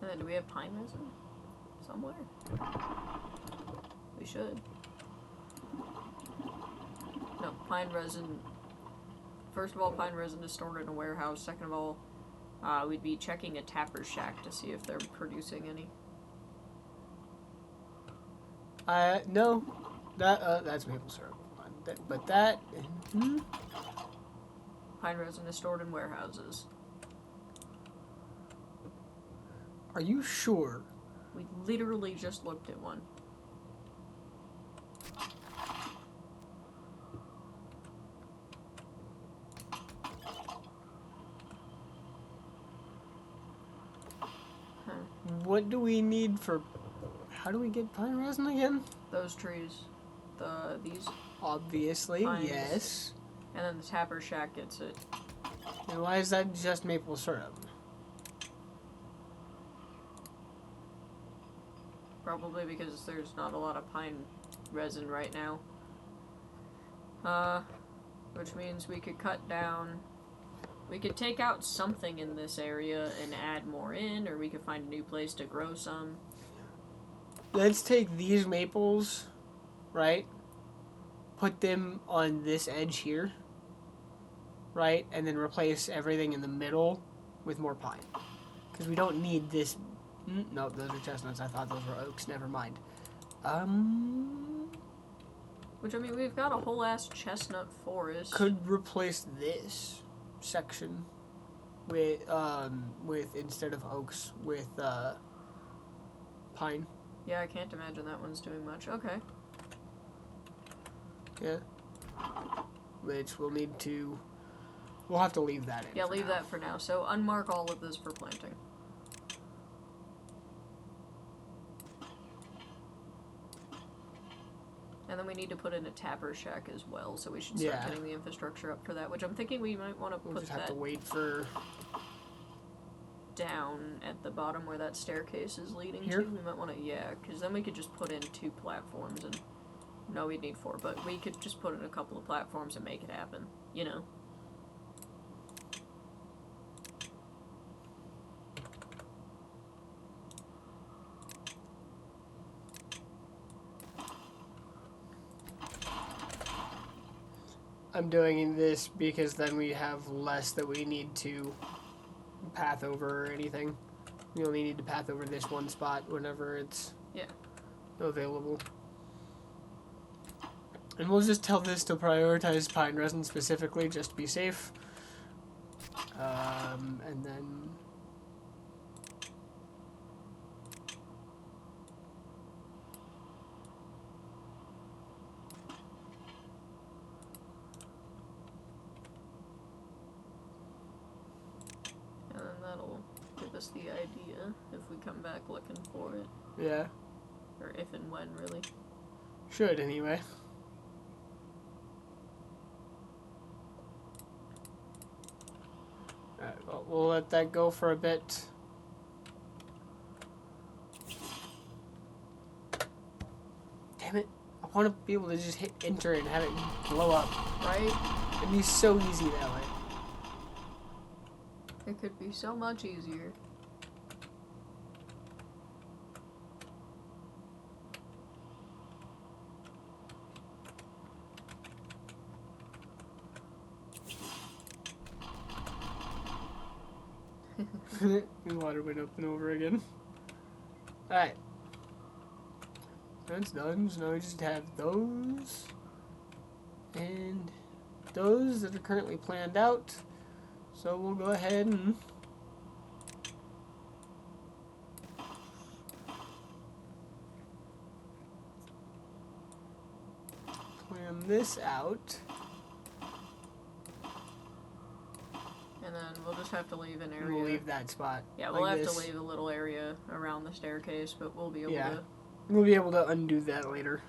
And then do we have pine resin? Somewhere? We should. No, pine resin. First of all, pine resin is stored in a warehouse. Second of all, we'd be checking a tapper shack to see if they're producing any. No. That's maple syrup. But that... Pine resin is stored in warehouses. Are you sure? We literally just looked at one. What do we need for... How do we get pine resin again? Those trees. These. Obviously, pines. Yes. And then the tapper shack gets it. And why is that just maple syrup? Probably because there's not a lot of pine resin right now. Which means we could cut down... We could take out something in this area and add more in, or we could find a new place to grow some. let's take these maples, right? Put them on this edge here, right? And then replace everything in the middle with more pine. Because we don't need this. No, those are chestnuts. I thought those were oaks. Never mind. Which, I mean, we've got a whole ass chestnut forest. Could replace this section with instead of oaks with pine. Yeah, I can't imagine that one's doing much. Okay. Yeah. Which we'll need to. We'll have to leave that in. Yeah, leave that for now. So unmark all of this for planting. And then we need to put in a tapper shack as well, so we should start getting the infrastructure up for that, which I'm thinking we might want to put that... We'll just have to wait for... down at the bottom where that staircase is leading Here? to. We might want to, yeah, because then we could just put in 2 platforms and... No, we'd need 4, but we could just put in a couple of platforms and make it happen, you know? I'm doing this because then we have less that we need to path over or anything. We only need to path over this one spot whenever it's available. And we'll just tell this to prioritize pine resin specifically just to be safe. And then... that'll give us the idea if we come back looking for it. Yeah. Or if and when, really. Should, anyway. Alright, well, we'll let that go for a bit. Damn it. I want to be able to just hit enter and have it blow up. Right? It'd be so easy that way. It could be so much easier. The water went up and over again. Alright. That's done. So now we just have those. And those that are currently planned out. So we'll go ahead and plan this out. And then we'll just have to leave an area. We'll leave that spot. Yeah, we'll have to leave a little area around the staircase, but we'll be able to... We'll be able to undo that later.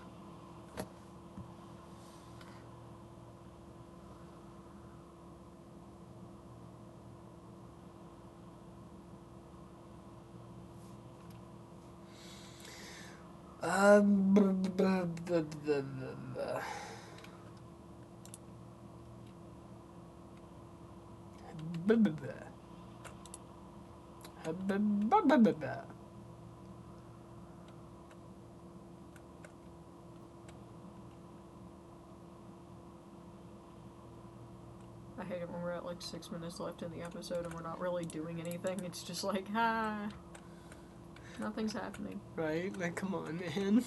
I hate it when we're at like 6 minutes left in the episode and we're not really doing anything. It's just like, nothing's happening. Right? Like, come on, man.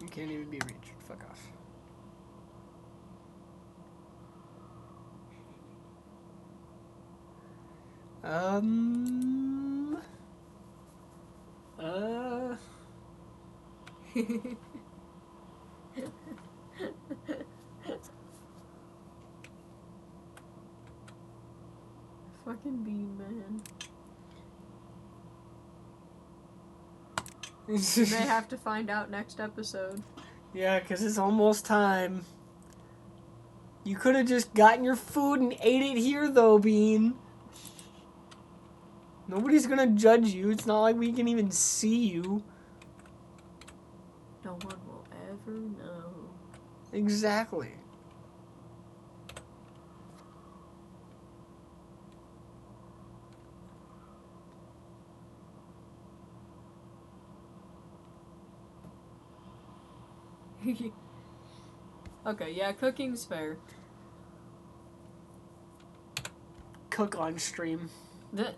You can't even be reached. Fuck off. Fucking bean, man. You may have to find out next episode. Yeah, because it's almost time. You could have just gotten your food and ate it here, though, Bean. Nobody's gonna judge you. It's not like we can even see you. No one will ever know. Exactly. Okay, yeah, cooking's fair. Cook on stream. Fuck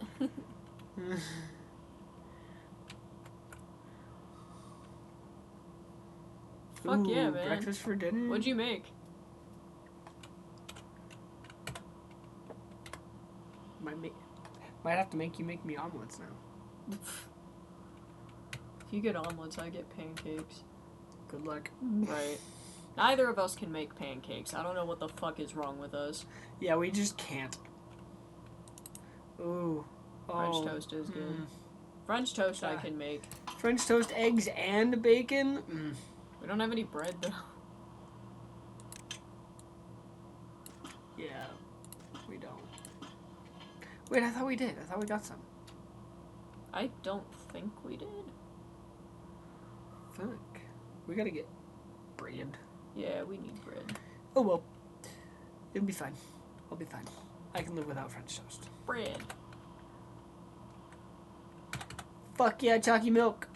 Ooh, yeah, man. Breakfast for dinner? What'd you make? Might have to make me omelets now. If you get omelets, I get pancakes. Good luck. Right. Neither of us can make pancakes. I don't know what the fuck is wrong with us. Yeah, we just can't. Ooh. French toast is good. French toast I can make. French toast, eggs, and bacon? We don't have any bread, though. Yeah, we don't. Wait, I thought we did. I thought we got some. I don't think we did. Fuck. We gotta get bread. Yeah, we need bread. Oh well. It'll be fine. I'll be fine. I can live without French toast. Bread. Fuck yeah, chalky milk.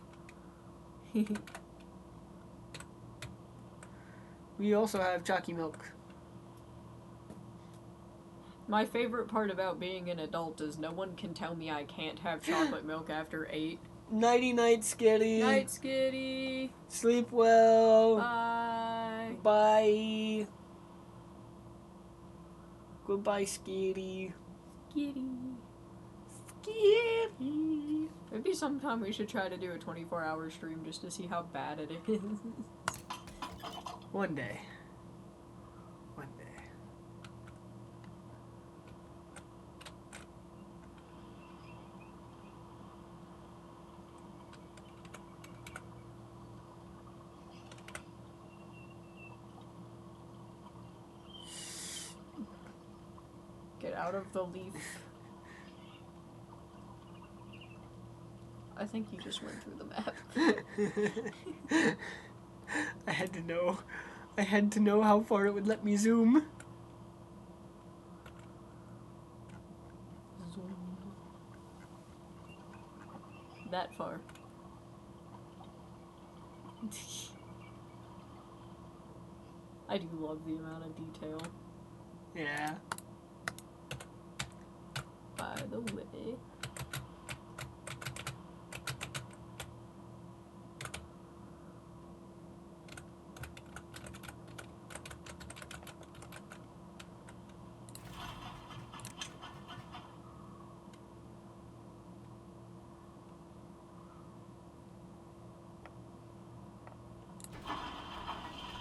We also have chalky milk. My favorite part about being an adult is no one can tell me I can't have chocolate milk after 8. Nighty night, Skitty. Night, Skitty. Sleep well. Bye. Bye. Goodbye, Skitty. Skitty. Skitty. Maybe sometime we should try to do a 24-hour stream just to see how bad it is. One day. One day. Get out of the leaf. I think you just went through the map. I had to know. I had to know how far it would let me zoom. Zoom. That far. I do love the amount of detail. Yeah. By the way.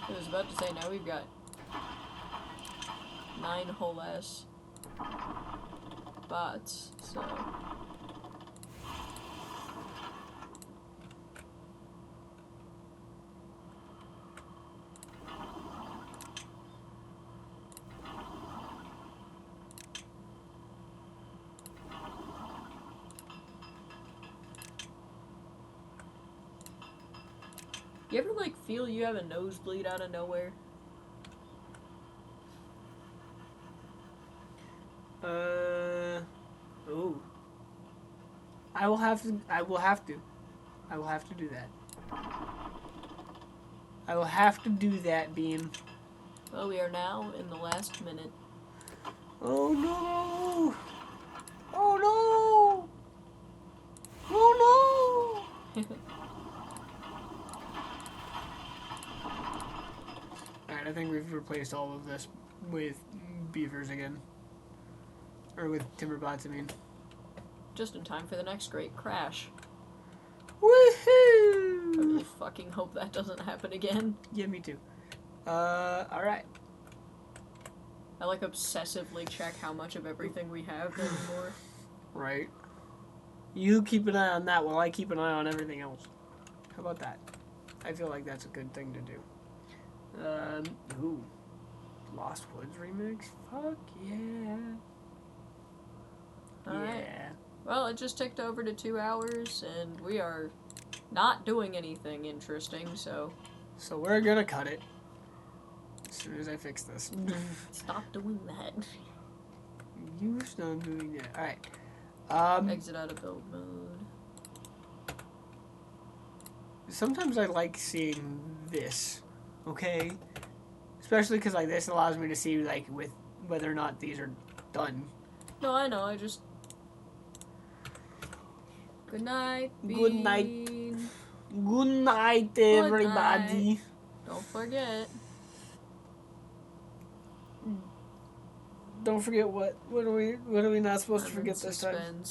I was about to say, now we've got 9 whole ass bots, so. You ever, like, feel you have a nosebleed out of nowhere? Oh. I will have to do that. I will have to do that, Bean. Well, we are now in the last minute. Oh no! Oh no! Oh no! Alright, I think we've replaced all of this with beavers again. Or with timberbots, I mean. Just in time for the next great crash. Woohoo! I really fucking hope that doesn't happen again. Yeah, me too. Alright. I, like, obsessively check how much of everything we have anymore. Right. You keep an eye on that while I keep an eye on everything else. How about that? I feel like that's a good thing to do. Ooh. Lost Woods remix? Fuck yeah. Alright. Well, it just ticked over to 2 hours, and we are not doing anything interesting, so... So we're gonna cut it. As soon as I fix this. Stop doing that. You stop doing that. Alright. Exit out of build mode. Sometimes I like seeing this Okay? Especially because, like, this allows me to see, like, with whether or not these are done. No, I know. I just... Good night, Bean. Good night. Good night, everybody. Good night. Don't forget. Don't forget what? What are we not supposed to forget this time?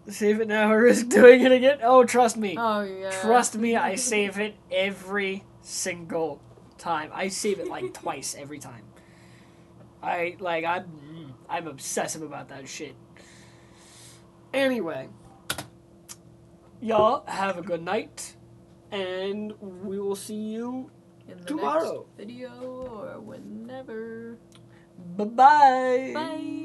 Save it now or risk doing it again? Oh, trust me. Oh, yeah. Trust me, I save it every single time. I save it like twice every time. I'm obsessive about that shit. Anyway, y'all have a good night, and we will see you in the tomorrow. Next video or whenever. Bye-bye. Bye.